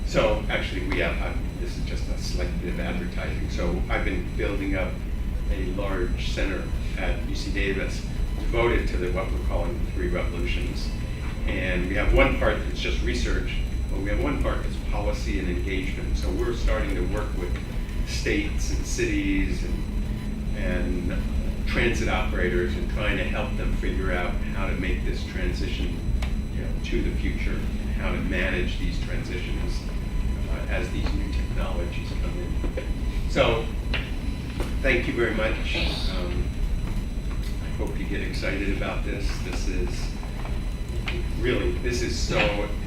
So actually, this is just a slight bit of advertising. So I've been building up a large center at UC Davis devoted to what we're calling the 3 revolutions. And we have one part that's just research, but we have one part that's policy and engagement. So we're starting to work with states and cities and transit operators and trying to help them figure out how to make this transition to the future, and how to manage these transitions as these new technologies come in. So thank you very much. I hope you get excited about this. This is so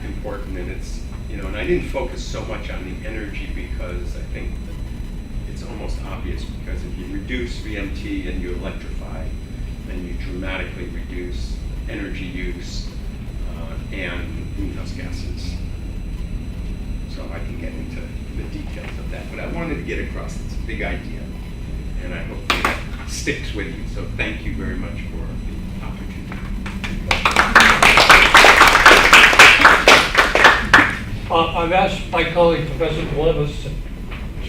important, and it's, and I didn't focus so much on the energy because I think it's almost obvious, because if you reduce VMT and you electrify, then you dramatically reduce energy use and greenhouse gases. So I can get into the details of that, but I wanted to get across this big idea, and I hope that sticks with you. So thank you very much for the opportunity. I've asked my colleague, Professor Bleviss,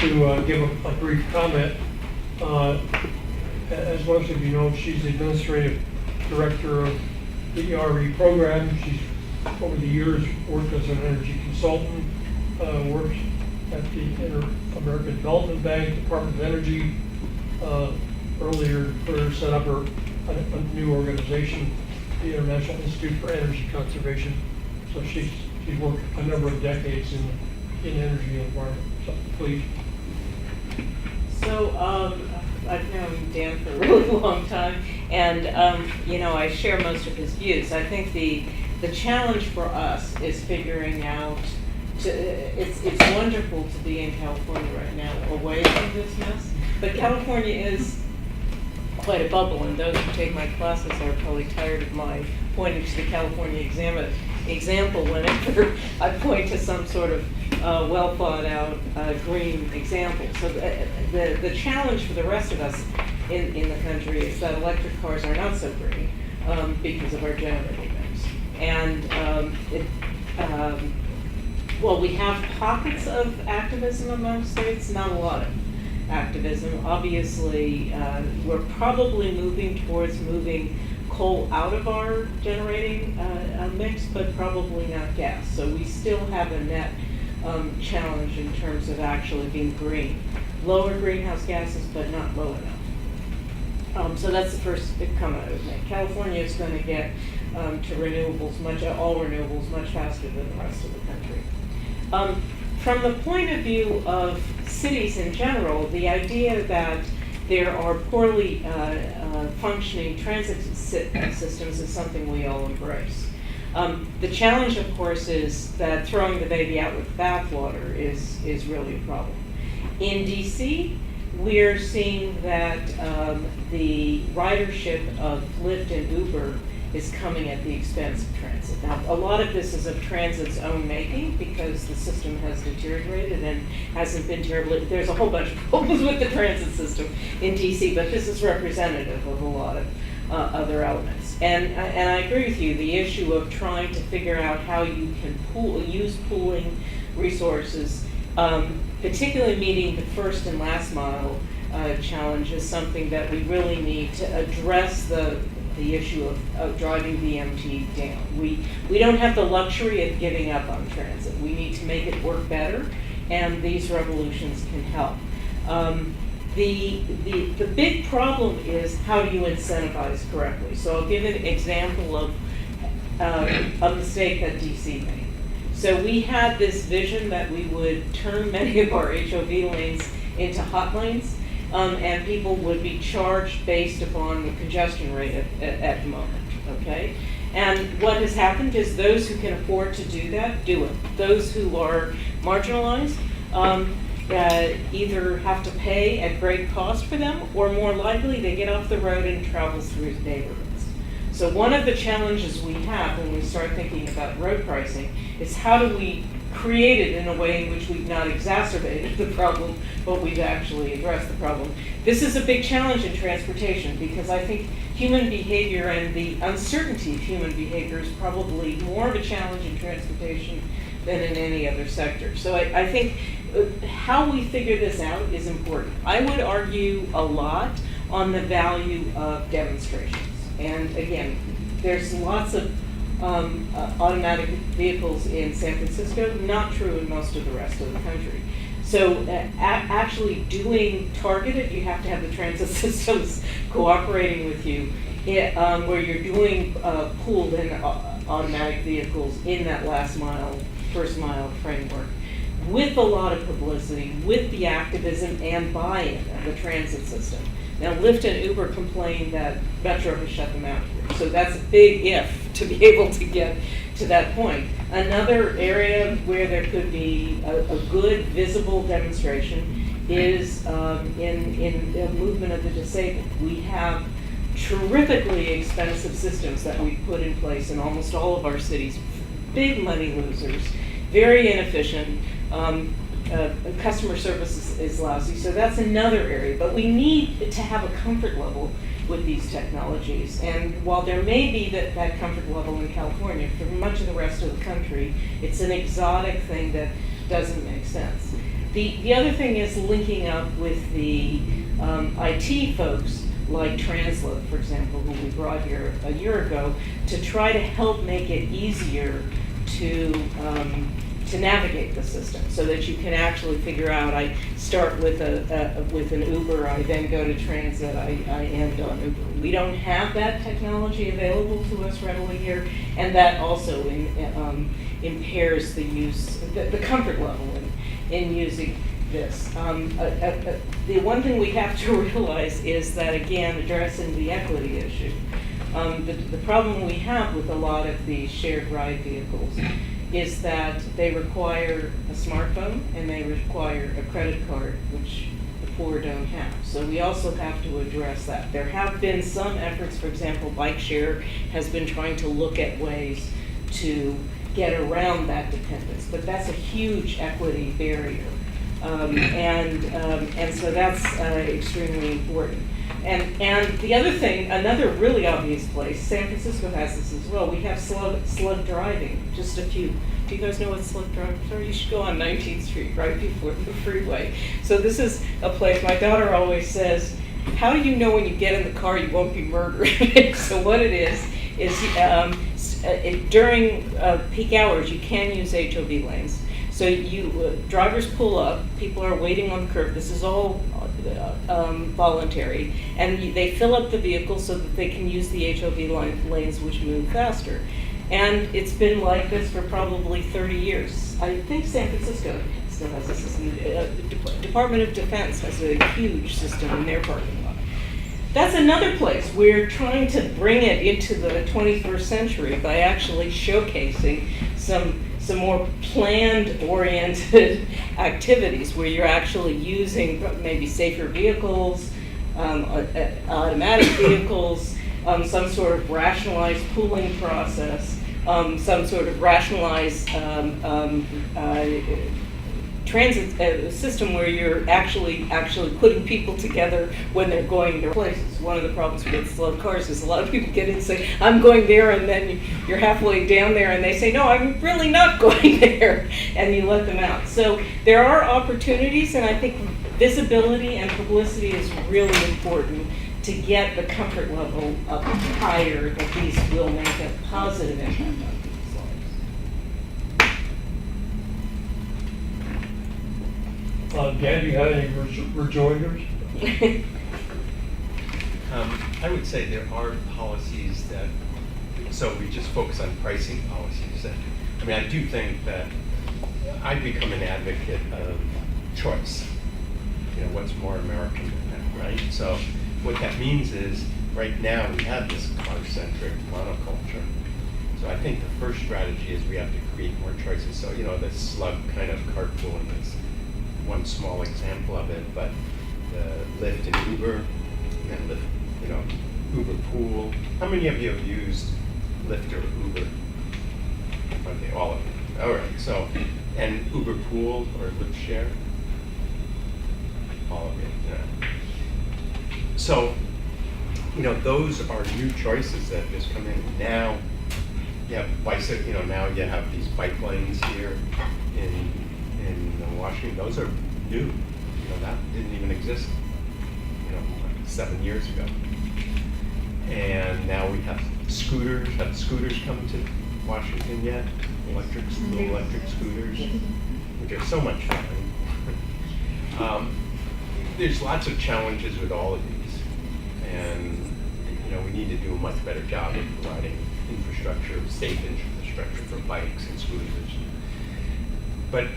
to give a brief comment. As most of you know, she's the administrative director of the ERE program. She's, over the years, worked as an energy consultant, worked at the Inter-American Development Bank, Department of Energy. Earlier, set up a new organization, the International Institute for Energy Conservation. So she's worked a number of decades in energy and environment. So please. So I've known Dan for a really long time, and I share most of his views. I think the challenge for us is figuring out. It's wonderful to be in California right now, away from this mess. But California is quite a bubble, and those who take my classes are probably tired of my pointing to the California example whenever I point to some sort of well thought out green example. So the challenge for the rest of us in the country is that electric cars are not so green because of our generating mix. And well, we have pockets of activism among states, not a lot of activism. Obviously, we're probably moving towards moving coal out of our generating mix, but probably not gas. So we still have a net challenge in terms of actually being green. Lower greenhouse gases, but not low enough. So that's the first big comment I would make. California is going to get to renewables, all renewables, much faster than the rest of the country. From the point of view of cities in general, the idea that there are poorly functioning transit systems is something we all embrace. The challenge, of course, is that throwing the baby out with the bathwater is really a problem. In DC, we're seeing that the ridership of Lyft and Uber is coming at the expense of transit. Now, a lot of this is of transit's own making because the system has deteriorated and hasn't been terribly, there's a whole bunch of problems with the transit system in DC, but this is representative of a lot of other elements. And I agree with you, the issue of trying to figure out how you can use pooling resources, particularly meeting the first and last mile challenge, is something that we really need to address the issue of driving VMT down. We don't have the luxury of giving up on transit. We need to make it work better, and these revolutions can help. The big problem is how do you incentivize correctly? So I'll give an example of a mistake that DC made. So we had this vision that we would turn many of our HOV lanes into hot lanes, and people would be charged based upon the congestion rate at the moment, okay? And what has happened is those who can afford to do that, do it. Those who are marginalized either have to pay at great cost for them, or more likely they get off the road and travel through neighborhoods. So one of the challenges we have when we start thinking about road pricing is how do we create it in a way in which we've not exacerbated the problem, but we've actually addressed the problem. This is a big challenge in transportation because I think human behavior and the uncertainty of human behavior is probably more of a challenge in transportation than in any other sector. So I think how we figure this out is important. I would argue a lot on the value of demonstrations. And again, there's lots of automatic vehicles in San Francisco, not true in most of the rest of the country. So actually doing targeted, you have to have the transit systems cooperating with you, where you're doing pooled and automatic vehicles in that last mile, first mile framework, with a lot of publicity, with the activism and buy-in of the transit system. Now, Lyft and Uber complain that Metro has shut them out here. So that's a big if to be able to get to that point. Another area where there could be a good visible demonstration is in the movement of the disabled. We have terrifically expensive systems that we've put in place in almost all of our cities, big money losers, very inefficient. Customer service is lousy, so that's another area. But we need to have a comfort level with these technologies. And while there may be that comfort level in California, for much of the rest of the country, it's an exotic thing that doesn't make sense. The other thing is linking up with the IT folks like Transload, for example, who we brought here a year ago, to try to help make it easier to navigate the system, so that you can actually figure out, I start with an Uber, I then go to transit, I end on Uber. We don't have that technology available to us readily here, and that also impairs the use, the comfort level in using this. The one thing we have to realize is that, again, addressing the equity issue, the problem we have with a lot of these shared ride vehicles is that they require a smartphone and they require a credit card, which the poor don't have. So we also have to address that. There have been some efforts, for example, Bike Share has been trying to look at ways to get around that dependence, but that's a huge equity barrier. And so that's extremely important. And the other thing, another really obvious place, San Francisco has this as well, we have slug driving, just a few. Do you guys know what slug driving is? You should go on 19th Street, right before the freeway. So this is a place, my daughter always says, how do you know when you get in the car you won't be murdered? So what it is during peak hours you can use HOV lanes. So drivers pull up, people are waiting on the curb, this is all voluntary, and they fill up the vehicle so that they can use the HOV lanes which move faster. And it's been like this for probably 30 years. I think San Francisco still has a system. Department of Defense has a huge system in their parking lot. That's another place. We're trying to bring it into the 21st century by actually showcasing some more planned-oriented activities where you're actually using maybe safer vehicles, automatic vehicles, some sort of rationalized pooling process, some sort of rationalized transit system where you're actually putting people together when they're going their places. One of the problems with slug cars is a lot of people get in and say, I'm going there, and then you're halfway down there and they say, no, I'm really not going there, and you let them out. So there are opportunities, and I think visibility and publicity is really important to get the comfort level up higher, that these will make a positive impact on people's lives. Dan, do you have any rejoinders? I would say there are policies that, so we just focus on pricing policies. I mean, I do think that I've become an advocate of choice. You know, what's more American than that, right? So what that means is, right now we have this car-centric monoculture. So I think the first strategy is we have to create more choices. So, you know, the slug kind of carpooling is one small example of it, but the Lyft and Uber, and then Lyft, you know, Uber Pool. How many of you have used Lyft or Uber? Okay, all of you. All right, so, and Uber Pool or Lyft Share? All of you, yeah. So, you know, those are new choices that just come in. Now, you have bicycle, you know, now you have these bike lanes here in Washington. Those are new. You know, that didn't even exist, you know, 7 years ago. And now we have scooters. Have scooters come to Washington yet? Little electric scooters, which are so much fun. There's lots of challenges with all of these, and you know, we need to do a much better job of providing infrastructure, safe infrastructure for bikes and scooters. But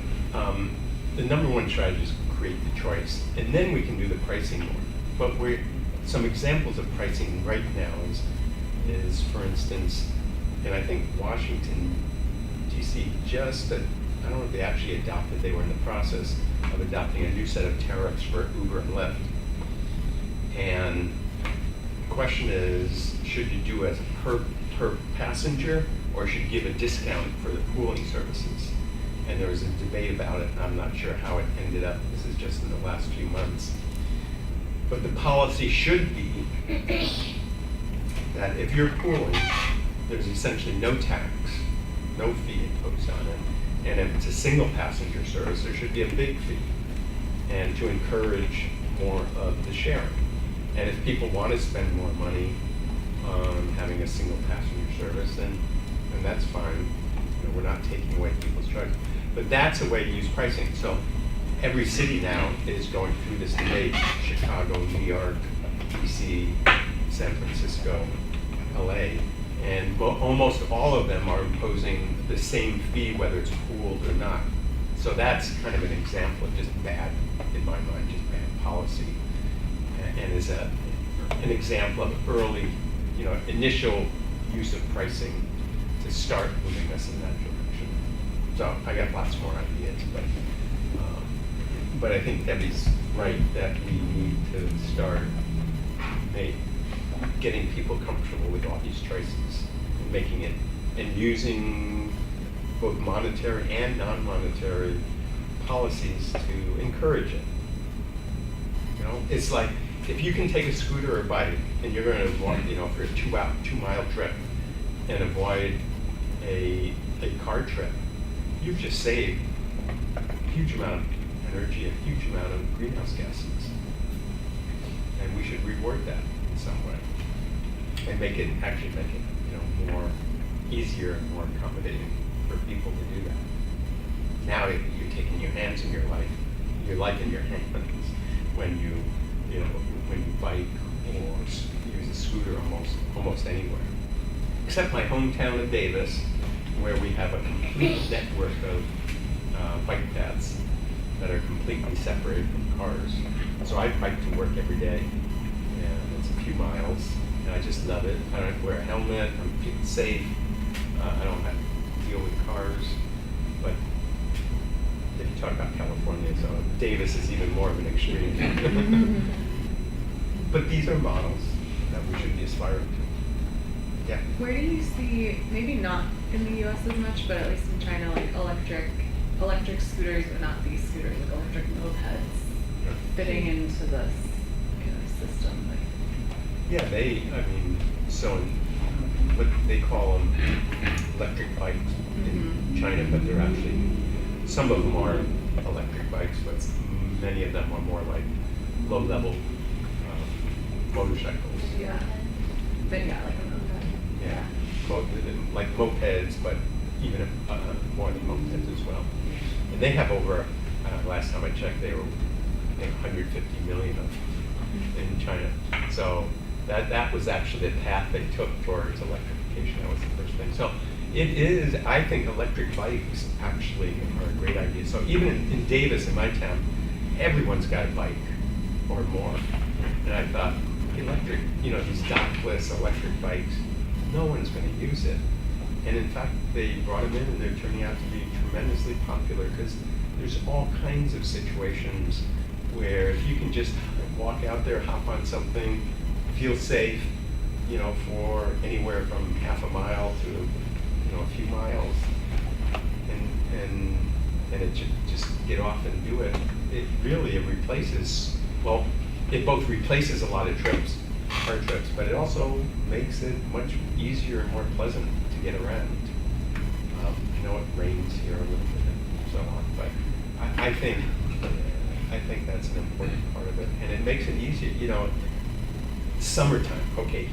the number one strategy is create the choice, and then we can do the pricing more. But some examples of pricing right now is for instance, and I think Washington, D.C. just I don't know if they actually adopted, they were in the process of adopting a new set of tariffs for Uber and Lyft. And the question is, should you do it per passenger, or should you give a discount for the pooling services? And there was a debate about it, and I'm not sure how it ended up. This is just in the last few months. But the policy should be that if you're pooling, there's essentially no tax, no fee imposed on it. And if it's a single passenger service, there should be a big fee, and to encourage more of the sharing. And if people want to spend more money on having a single passenger service, then that's fine. You know, we're not taking away people's choice. But that's a way to use pricing. So every city now is going through this debate: Chicago, New York, DC, San Francisco, LA. And almost all of them are imposing the same fee, whether it's pooled or not. So that's kind of an example of just bad, in my mind, just bad policy. And is an example of early, initial use of pricing to start moving us in that direction. So I got lots more ideas, but I think Debbie's right that we need to start getting people comfortable with all these choices, and making it, and using both monetary and non-monetary policies to encourage it. It's like, if you can take a scooter or bike and you're going to avoid, for a 2-mile trip and avoid a car trip, you've just saved a huge amount of energy, a huge amount of greenhouse gases. And we should reward that in some way and make it more easier and more accommodating for people to do that. Now you're taking your hands in your life in your hands when you bike or use a scooter almost anywhere. Except my hometown of Bleviss, where we have a complete network of bike paths that are completely separated from cars. So I bike to work every day, and it's a few miles, and I just love it. I don't have to wear a helmet, I'm feeling safe, I don't have to deal with cars. But if you talk about California, so Davis is even more of an extreme. But these are models that we should be aspiring to. Yeah. Where do you see, maybe not in the US as much, but at least in China, like electric scooters, but not these scooters, like electric mopeds fitting into this kind of system? Yeah, so what they call them electric bikes in China, but they're actually, some of them are electric bikes, but many of them are more like low-level motorcycles. Yeah. But yeah, like a moped. Yeah, like mopeds, but even more than mopeds as well. And they have over, last time I checked, they were 150 million of in China. So that was actually the path they took towards electrification. That was the first thing. So it is, I think electric bikes actually are a great idea. So even in Davis, in my town, everyone's got a bike or more. And I thought, electric, these dockless electric bikes, no one's going to use it. And in fact, they brought them in and they're turning out to be tremendously popular because there's all kinds of situations where if you can just walk out there, hop on something, feel safe, for anywhere from half a mile to, a few miles, and it just get off and do it. It really, it both replaces a lot of car trips, but it also makes it much easier and more pleasant to get around. It rains here a little bit and so on, but I think that's an important part of it, and it makes it easier. Summertime. Okay,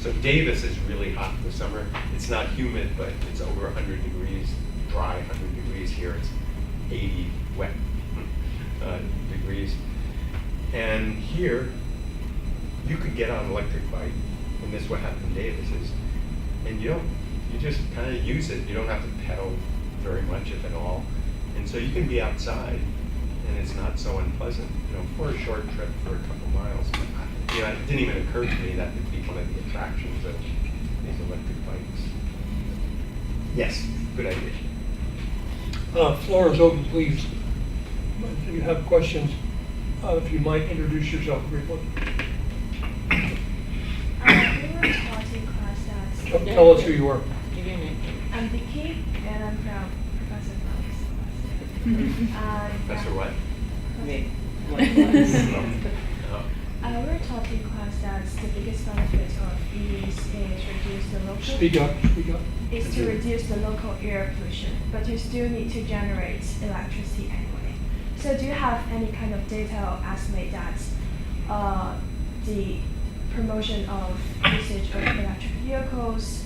so Davis is really hot in the summer. It's not humid, but it's over 100 degrees, dry 100 degrees. Here it's 80 wet degrees. And here, you could get on an electric bike, and this is what happened in Davis is, and you just kind of use it. You don't have to pedal very much, if at all. And so you can be outside, and it's not so unpleasant, for a short trip for a couple miles. It didn't even occur to me that would be one of the attractions of these electric bikes. Yes, good idea. Floor is open, please. If you have questions, if you might introduce yourself briefly. We were taught in class that Tell us who you are. Give your name. I'm Vicky and I'm from Professor Bleviss class. Professor what? Me. Oh. We were taught in class that the biggest benefit of EVs is reduce the local Speak up, speak up. is to reduce the local air pollution, but you still need to generate electricity anyway. So do you have any kind of data or estimate that the promotion of usage of electric vehicles,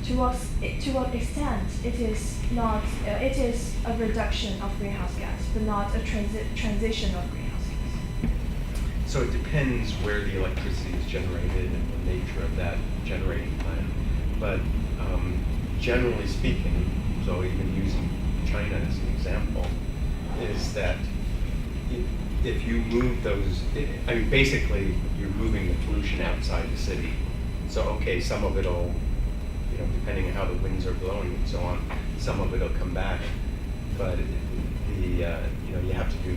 to what extent it is not it is a reduction of greenhouse gas, but not a transition of greenhouse gas? So it depends where the electricity is generated and the nature of that generating plant. But generally speaking, so even using China as an example, is that if you move those, I mean, basically, you're moving the pollution outside the city. So, okay, some of it'll, you know, depending on how the winds are blowing and so on, some of it'll come back. But you know, you have to do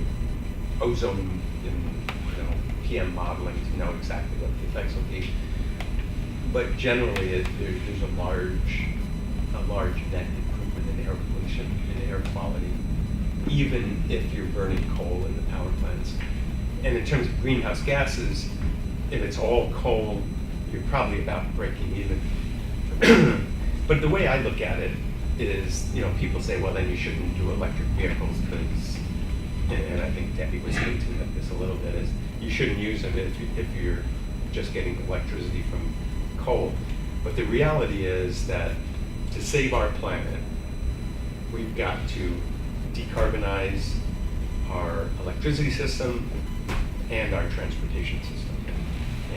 ozone and, you know, PM modeling to know exactly what the effects will be. But generally, there's a large net improvement in air pollution, in air quality, even if you're burning coal in the power plants. And in terms of greenhouse gases, if it's all coal, you're probably about breaking even. But the way I look at it is, you know, people say, well, then you shouldn't do electric vehicles because, and I think Debbie was hinting at this a little bit, is you shouldn't use them if you're just getting electricity from coal. But the reality is that to save our planet, we've got to decarbonize our electricity system and our transportation system.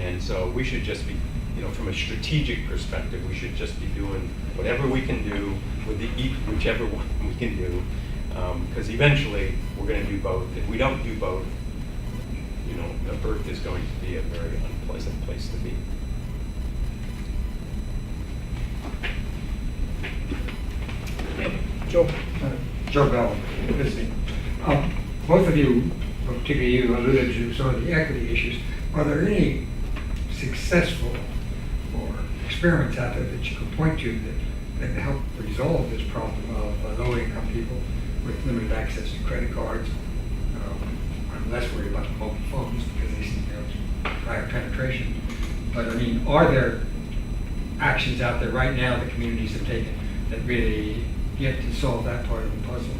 And so we should just be, you know, from a strategic perspective, we should just be doing whatever we can do with whichever one we can do, because eventually we're going to do both. If we don't do both, you know, the Earth is going to be a very unpleasant place to be. Joe. Joe Bell, visiting. Both of you, particularly you, alluded to some of the equity issues. Are there any successful or experiments out there that you could point to that help resolve this problem of low-income people with limited access to credit cards? I'm less worried about the mobile phones because they seem to have higher penetration. But I mean, are there actions out there right now that communities have taken that really get to solve that part of the puzzle?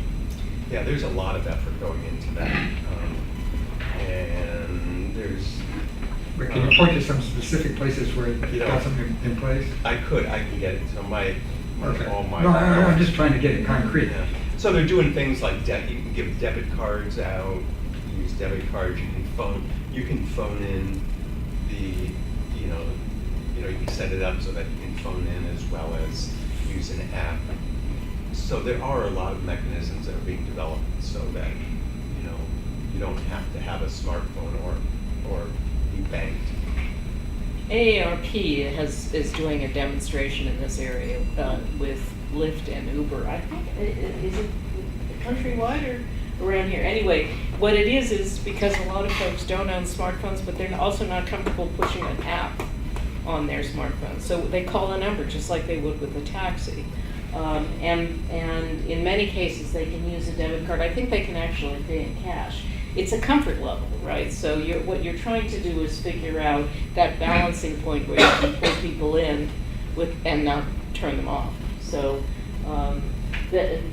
Yeah, there's a lot of effort going into that. And there's... But can you point to some specific places where you've You know, got something in place? I can get it. So Okay. all my... No, I'm just trying to get it concrete. Yeah. So they're doing things like you can give debit cards out, use debit cards, you can phone in the, you can set it up so that you can phone in as well as use an app. So there are a lot of mechanisms that are being developed so that, you know, you don't have to have a smartphone or be banked. AARP is doing a demonstration in this area with Lyft and Uber. I think, is it countrywide or around here? Anyway, what it is because a lot of folks don't own smartphones, but they're also not comfortable pushing an app on their smartphone. So they call a number just like they would with a taxi. And in many cases, they can use a debit card. I think they can actually pay in cash. It's a comfort level, right? So what you're trying to do is figure out that balancing point where you can pull people in and not turn them off. So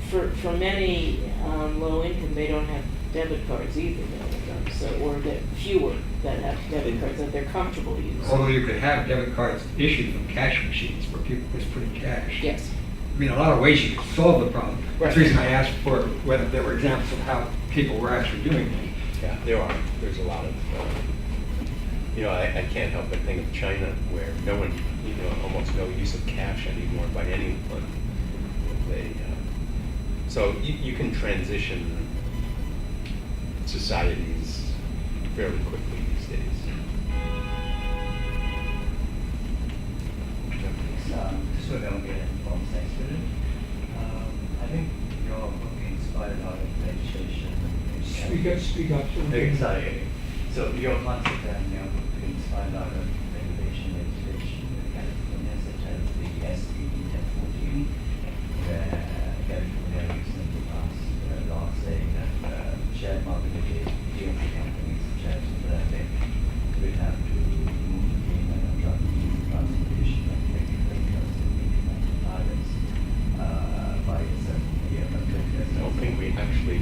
for many low income, they don't have debit cards either. So, or there fewer that have debit cards that they're comfortable using. Although you could have debit cards issued from cash machines where people just put in cash. Yes. I mean, a lot of ways you could solve the problem. Right. That's the reason I asked for whether there were examples of how people were actually doing it. Yeah, there are. There's a lot of, I can't help but think of China where no one, almost no use of cash anymore by anyone. So you can transition societies fairly quickly these days. So don't get informed science student. I think your book inspired speak up. So we Okay, can- sorry. So your concept and your footprints are not a regulation legislation in California, such as the SB 1014, where California recently passed a law saying that shared mobility GMC companies such as Sperling will have to move the payment of transportation of electric vehicles to meet targets by a certain year. I don't think we actually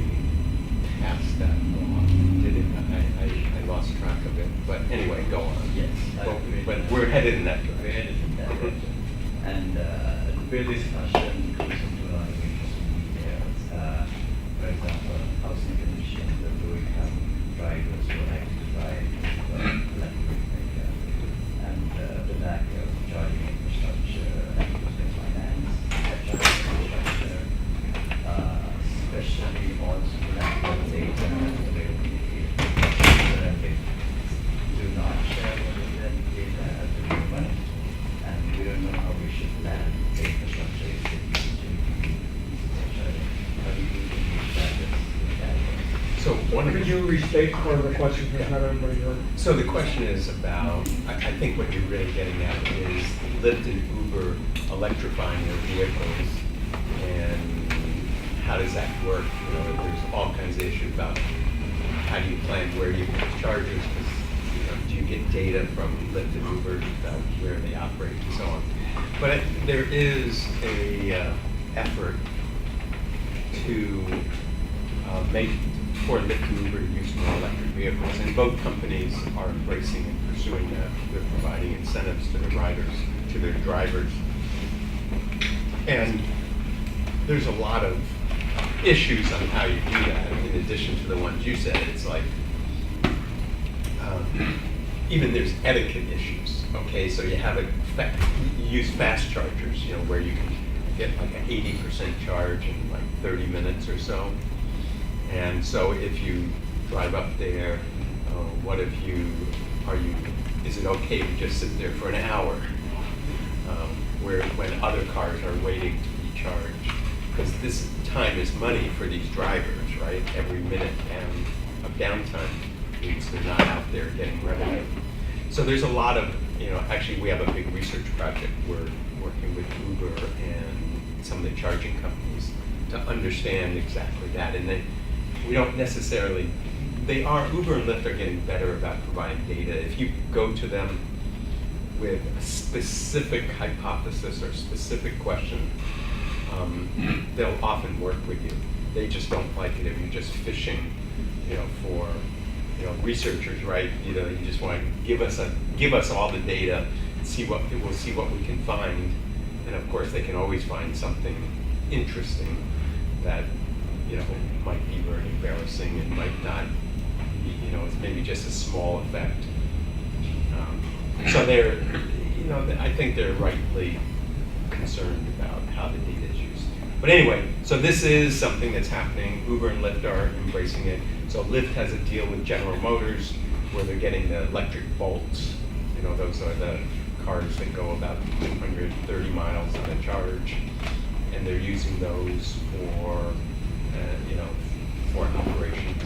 passed that law, did it? I lost track of it, but anyway, go on. Yes. But we're headed in that We're headed direction. in that direction. And the bill discussion goes into a lot of interesting details. For example, housing conditions, the low-income drivers who like to drive electric vehicle, and the lack of charging infrastructure and business finance, charging infrastructure, especially also the lack of data and availability of infrastructure, and they do not share what is their data at the moment, and we don't know how we should plan the infrastructure if it needs to be how do you engage that with that? So one of Could you restate part of the question, because not everybody heard? So the question is about, I think what you're really getting at is Lyft and Uber electrifying their vehicles, and how does that work? You know, there's all kinds of issues about how do you plan where you put chargers, because do you get data from Lyft and Uber about where they operate and so on. But there is a effort to make for Lyft and Uber to use more electric vehicles, and both companies are embracing and pursuing that. They're providing incentives to the riders, to their drivers. And there's a lot of issues on how you do that, in addition to the ones you said. It's like, even there's etiquette issues, okay? So you have you use fast chargers, you know, where you can get like an 80% charge in like 30 minutes or so. And so if you drive up there, what if is it okay to just sit there for an hour? When other cars are waiting to be charged? Because this time is money for these drivers, right? Every minute of downtime means they're not out there getting revenue. So there's a lot of, actually we have a big research project. We're working with Uber and some of the charging companies to understand exactly that. And then we don't necessarily, Uber and Lyft are getting better about providing data. If you go to them with a specific hypothesis or specific question, they'll often work with you. They just don't like it if you're just fishing, for, researchers, right? You just want to give us all the data, we'll see what we can find, and of course they can always find something interesting that might be very embarrassing and might not be, it's maybe just a small effect. So they're, I think they're rightly concerned about how the data is used. But anyway, so this is something that's happening. Uber and Lyft are embracing it. So Lyft has a deal with General Motors where they're getting the electric Bolts. Those are the cars that go about 230 miles on a charge, and they're using those for, for operations.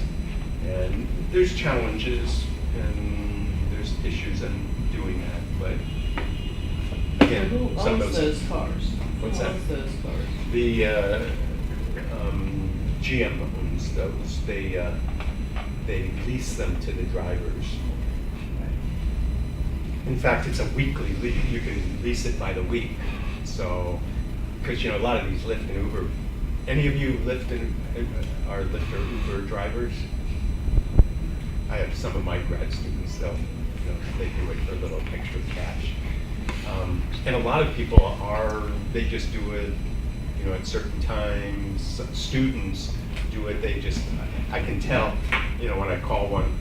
And there's challenges and there's issues in doing that, but again, Who some of owns those cars? What's Who that? owns those cars? The GM owns those. They lease them to the drivers. In fact, it's a weekly lease. You can lease it by the week. So, because a lot of these Lyft and Uber. Any of you are Lyft or Uber drivers? I have some of my grad students, though. They do it for a little extra cash. And a lot of people they just do it, at certain times. Students do it, I can tell, when I call one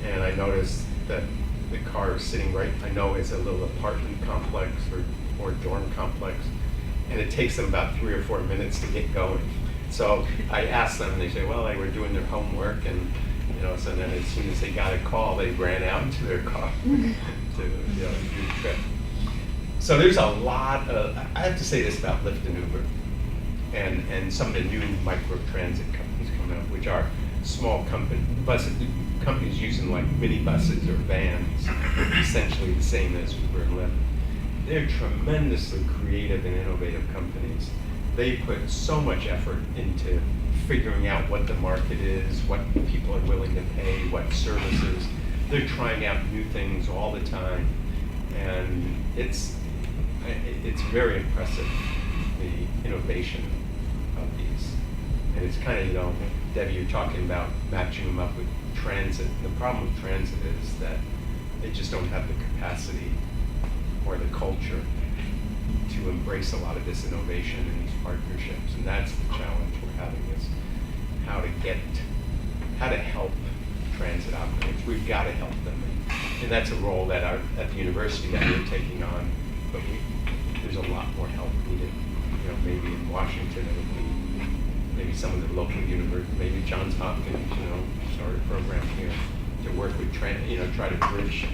and I notice that the car is sitting right, I know it's a little apartment complex or dorm complex, and it takes them about 3 or 4 minutes to get going. So I ask them, and they say, well, they were doing their homework, and so then as soon as they got a call, they ran out into their car to do the trip. So there's a lot of, I have to say this about Lyft and Uber, and some of the new micro transit companies coming up, which are small companies using like minibuses or vans, essentially the same as Uber and Lyft. They're tremendously creative and innovative companies. They put so much effort into figuring out what the market is, what people are willing to pay, what services. They're trying out new things all the time, and it's very impressive, the innovation of these. And it's kind of, you know, Debbie, you're talking about matching them up with transit. The problem with transit is that they just don't have the capacity or the culture to embrace a lot of this innovation and these partnerships. And that's the challenge we're having, is how to help transit operators. We've got to help them. And that's a role that at the university that we're taking on, but there's a lot more help needed. You know, maybe in Washington, it would be maybe some of the local universities, maybe Johns Hopkins, you know, start a program here to work with, try to bridge,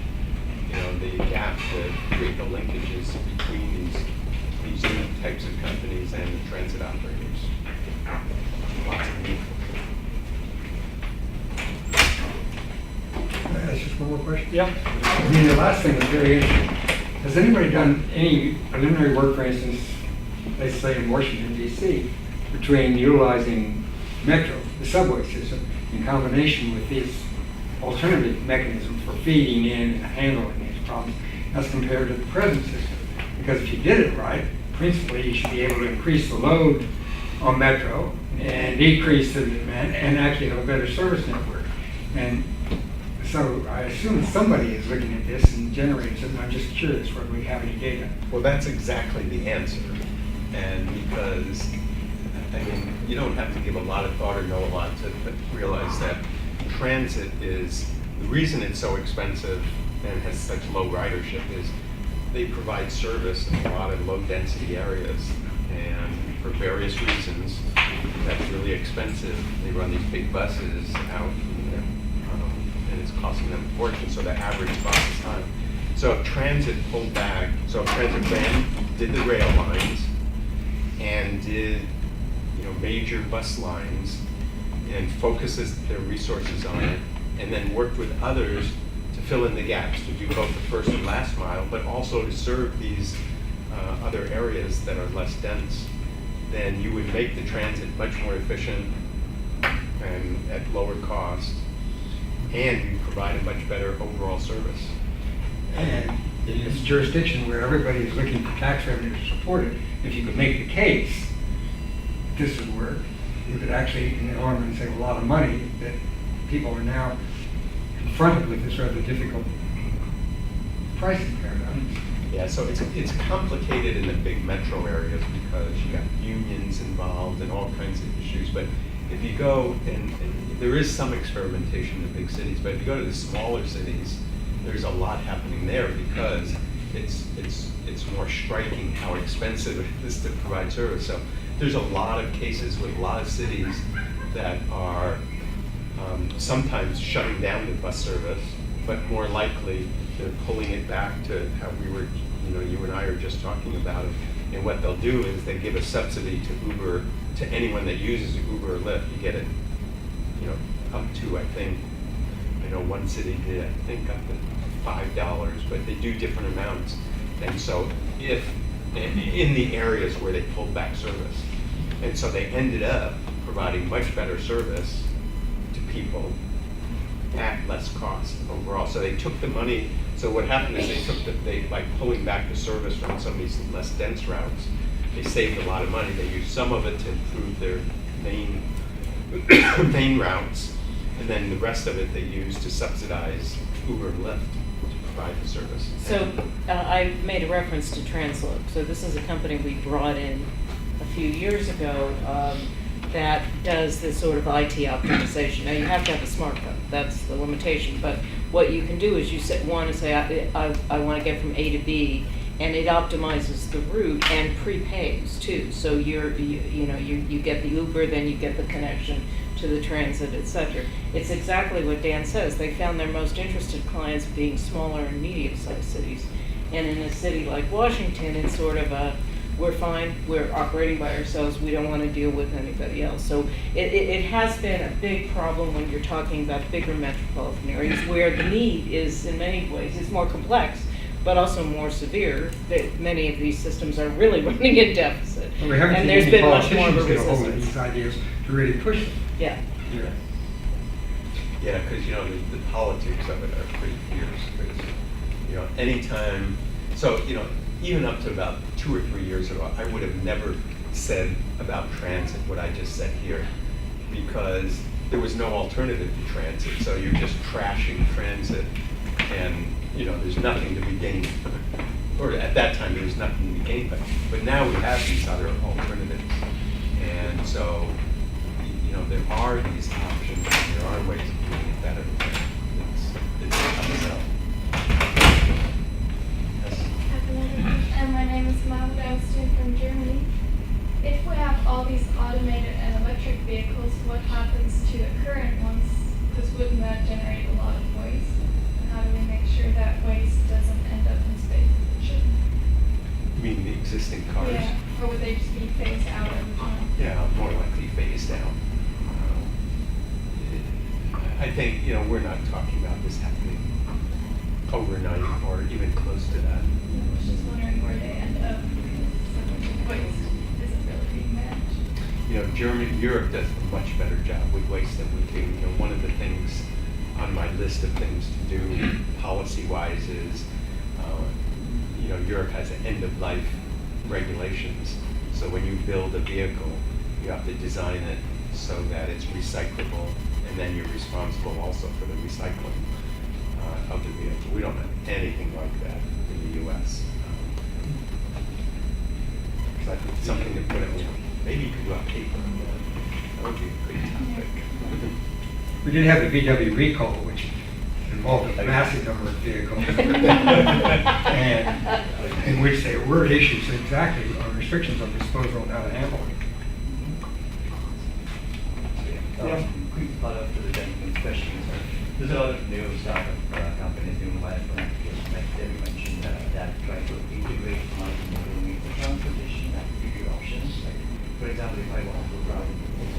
you know, the gap, to create the linkages between these new types of companies and the transit operators. Lots of need. Can I ask just one more question? Yeah. I mean, the last thing was very interesting. Has anybody done any preliminary work, for instance, let's say in Washington, D.C., between utilizing Metro, the subway system, in combination with these alternative mechanisms for feeding in and handling these problems as compared to the present system? Because if you did it right, principally you should be able to increase the load on Metro and decrease the demand and actually have a better service network. And so I assume somebody is looking at this and generating something. I'm just curious whether we have any data. Well, that's exactly the answer. And because, I mean, you don't have to give a lot of thought or know a lot to realize that transit is, the reason it's so expensive and has such low ridership is they provide service in a lot of low density areas. And for various reasons, that's really expensive. They run these big buses out, and it's costing them a fortune, so the average cost is high. So if transit pulled back, so if transit ran, did the rail lines, and did, you know, major bus lines, and focuses their resources on it, and then worked with others to fill in the gaps, to do both the first and last mile, but also to serve these other areas that are less dense, then you would make the transit much more efficient and at lower cost, and you provide a much better overall service. And in this jurisdiction where everybody is looking for tax revenue to support it, if you could make the case this would work, you could actually, in the long run, save a lot of money that people are now confronted with this rather difficult pricing paradigm. Yeah, so it's complicated in the big metro areas because you got unions involved and all kinds of issues. But if you go, and there is some experimentation in the big cities, but if you go to the smaller cities, there's a lot happening there because it's more striking how expensive it is to provide service. So there's a lot of cases with a lot of cities that are sometimes shutting down the bus service, but more likely they're pulling it back to how we were, you and I are just talking about it. And what they'll do is they give a subsidy to Uber, to anyone that uses Uber or Lyft. You get it, up to, I think, one city did, I think, up to $5, but they do different amounts. And so if, in the areas where they pulled back service, and so they ended up providing much better service to people at less cost overall. So they took the money, so what happened is by pulling back the service from some of these less dense routes, they saved a lot of money. They used some of it to improve their main routes, and then the rest of it they used to subsidize Uber and Lyft to provide the service. So I made a reference to Transloc. So this is a company we brought in a few years ago that does this sort of IT optimization. Now you have to have a smartphone, that's the limitation, but what you can do is you want to say, I want to get from A to B, and it optimizes the route and prepays too. So you get the Uber, then you get the connection to the transit, etc. It's exactly what Dan says. They found their most interested clients being smaller and medium-sized cities. And in a city like Washington, it's sort of a, we're fine, we're operating by ourselves, we don't want to deal with anybody else. So it has been a big problem when you're talking about bigger metropolitan areas where the need is, in many ways, it's more complex, but also more severe, that many of these systems are really running in deficit. Well, we haven't And seen there's any been much more of a politicians get a hold of resistance. these ideas to really push them. Yeah. Yeah. Yeah, because, the politics of it are pretty fierce, because, anytime, so, even up to about 2 or 3 years ago, I would have never said about transit what I just said here, because there was no alternative to transit, so you're just trashing transit, and, there's nothing to be gained. Or at that time, there was nothing to be gained, but now we have these other alternatives. And so, there are these options, and there are ways of doing it better. It's tough to sell. Yes. My name is Mahmoud. I'm a student from Germany. If we have all these automated and electric vehicles, what happens to the current ones? Because wouldn't that generate a lot of waste? And how do we make sure that waste doesn't end up in space it shouldn't? You mean the existing cars? Yeah, or would they just be phased out over time? Yeah, more likely phased out. I think, we're not talking about this happening overnight or even close to that. I was just wondering where they end up because so much waste isn't really being managed. Europe does a much better job with waste than we do. One of the things on my list of things to do policy-wise is, Europe has an end-of-life regulations. So when you build a vehicle, you have to design it so that it's recyclable, and then you're responsible also for the recycling of the vehicle. We don't have anything like that in the U.S. So I think something to put it, maybe you could do a paper on that. That would be a good topic. We did have the VW recall, which involved a massive number of vehicles. And in which there were issues exactly, restrictions on disposal and how to handle it. Quick follow-up to the gentleman's question. There's a lot of new startup companies doing wirefront applications, like Debbie mentioned, that try to integrate multimodal means of transportation and give you options. Like, for example, if I want to route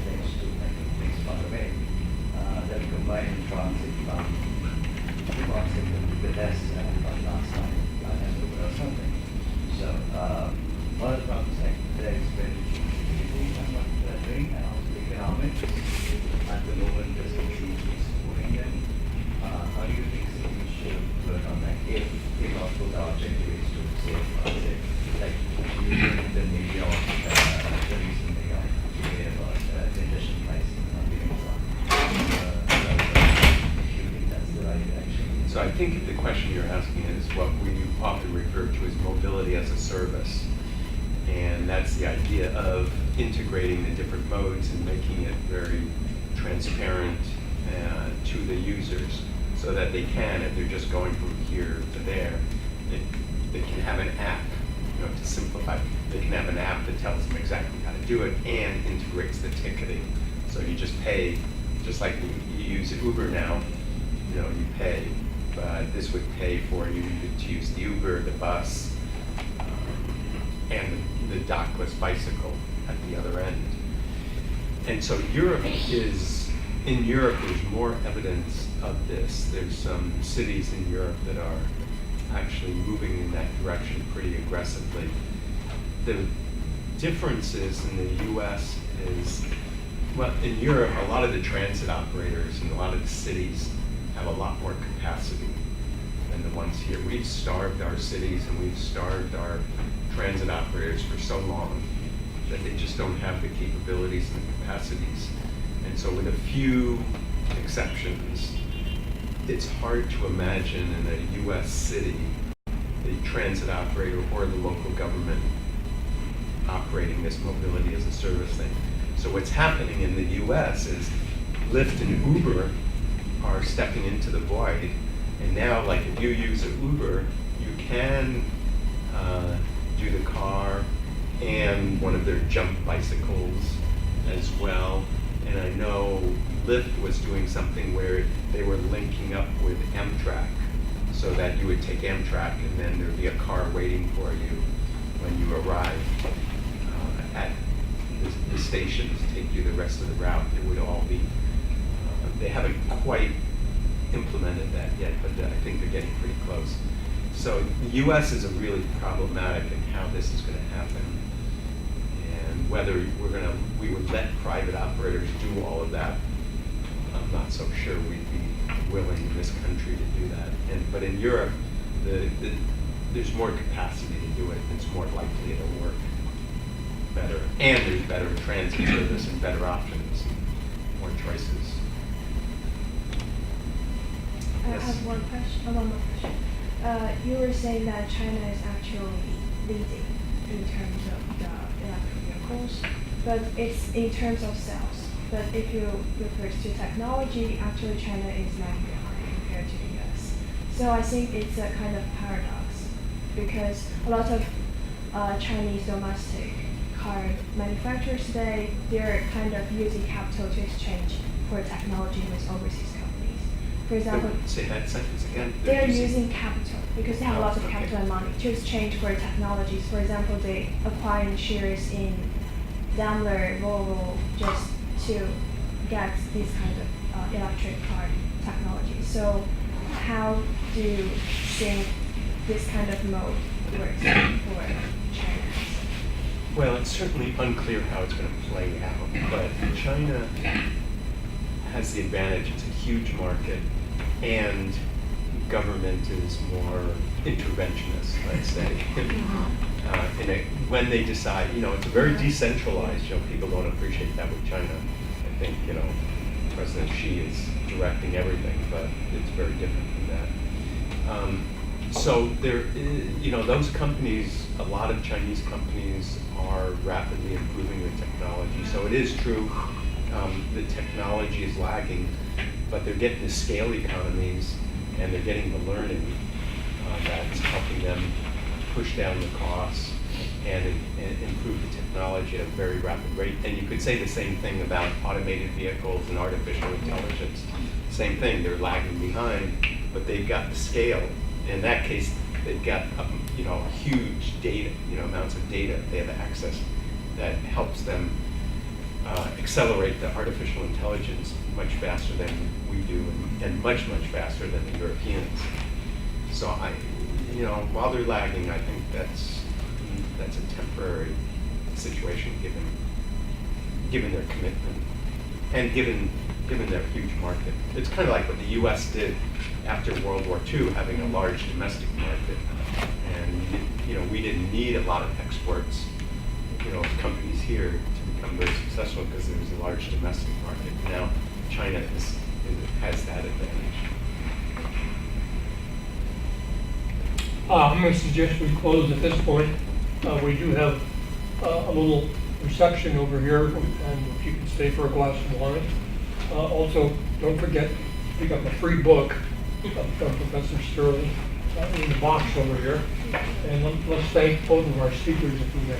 things to like a place far away, that combine transit from Bleviss and last time or something. So one of the problems like there is very feasibility on what they're doing, and also the economics. At the moment, there's a huge supporting them. How do you think we should work on that? If of course our objective is to save, like the maybe of the reason they are today about congestion pricing on the Amazon. Do you think that's the right direction? So I think the question you're asking is what we often refer to as mobility as a service. And that's the idea of integrating the different modes and making it very transparent to the users so that they can, if they're just going from here to there, they can have an app, to simplify. They can have an app that tells them exactly how to do it and integrates the ticketing. So you just pay, just like you use Uber now, you pay. But this would pay for you to use the Uber, the bus, and the dockless bicycle at the other end. And so in Europe, there's more evidence of this. There's some cities in Europe that are actually moving in that direction pretty aggressively. The differences in the US is, well, in Europe, a lot of the transit operators and a lot of the cities have a lot more capacity than the ones here. We've starved our cities and we've starved our transit operators for so long that they just don't have the capabilities and the capacities. And so with a few exceptions, it's hard to imagine in a US city the transit operator or the local government operating this mobility as a service thing. So what's happening in the US is Lyft and Uber are stepping into the void. And now, like if you use an Uber, you can do the car and one of their jump bicycles as well. And I know Lyft was doing something where they were linking up with Amtrak so that you would take Amtrak and then there'd be a car waiting for you when you arrive at the station to take you the rest of the route. It would all be, they haven't quite implemented that yet, but I think they're getting pretty close. So the US is a really problematic in how this is going to happen, and whether we would let private operators do all of that. I'm not so sure we'd be willing in this country to do that. But in Europe, there's more capacity to do it. It's more likely it'll work better, and there's better transit service and better options, and more choices. I Yes. have one more question. You were saying that China is actually leading in terms of the electric vehicles, but it's in terms of sales. But if you refer to technology, actually China is lagging behind compared to the US. So I think it's a kind of paradox, because a lot of Chinese domestic car manufacturers today, they're kind of using capital to exchange for technology with overseas companies. For example, Say that sentence again. they're using capital because they have lots of Okay. capital and money to exchange for technologies. For example, they acquiring shares in Daimler, Volvo, just to get these kind of electric car technology. So how do you think this kind of mode works for China? Well, it's certainly unclear how it's going to play out, but China has the advantage. It's a huge market, and government is more interventionist, let's say. When they decide, it's a very decentralized, people don't appreciate that with China. I think, President Xi is directing everything, but it's very different from that. So there, those companies, a lot of Chinese companies are rapidly improving the technology. So it is true, the technology is lagging, but they're getting the scale economies, and they're getting the learning that's helping them push down the costs and improve the technology at a very rapid rate. And you could say the same thing about automated vehicles and artificial intelligence. Same thing, they're lagging behind, but they've got the scale. In that case, they've got huge data, amounts of data they have access that helps them accelerate the artificial intelligence much faster than we do, and much, much faster than the Europeans. So while they're lagging, I think that's a temporary situation given their commitment and given their huge market. It's kind of like what the U.S. did after World War II, having a large domestic market, and we didn't need a lot of exports, of companies here to become very successful because there was a large domestic market. Now China has that advantage. I'm going to suggest we close at this point. We do have a little reception over here, and if you can stay for a glass of wine. Also, don't forget to pick up a free book from Professor Sperling in the box over here. And let's thank both of our speakers if we may.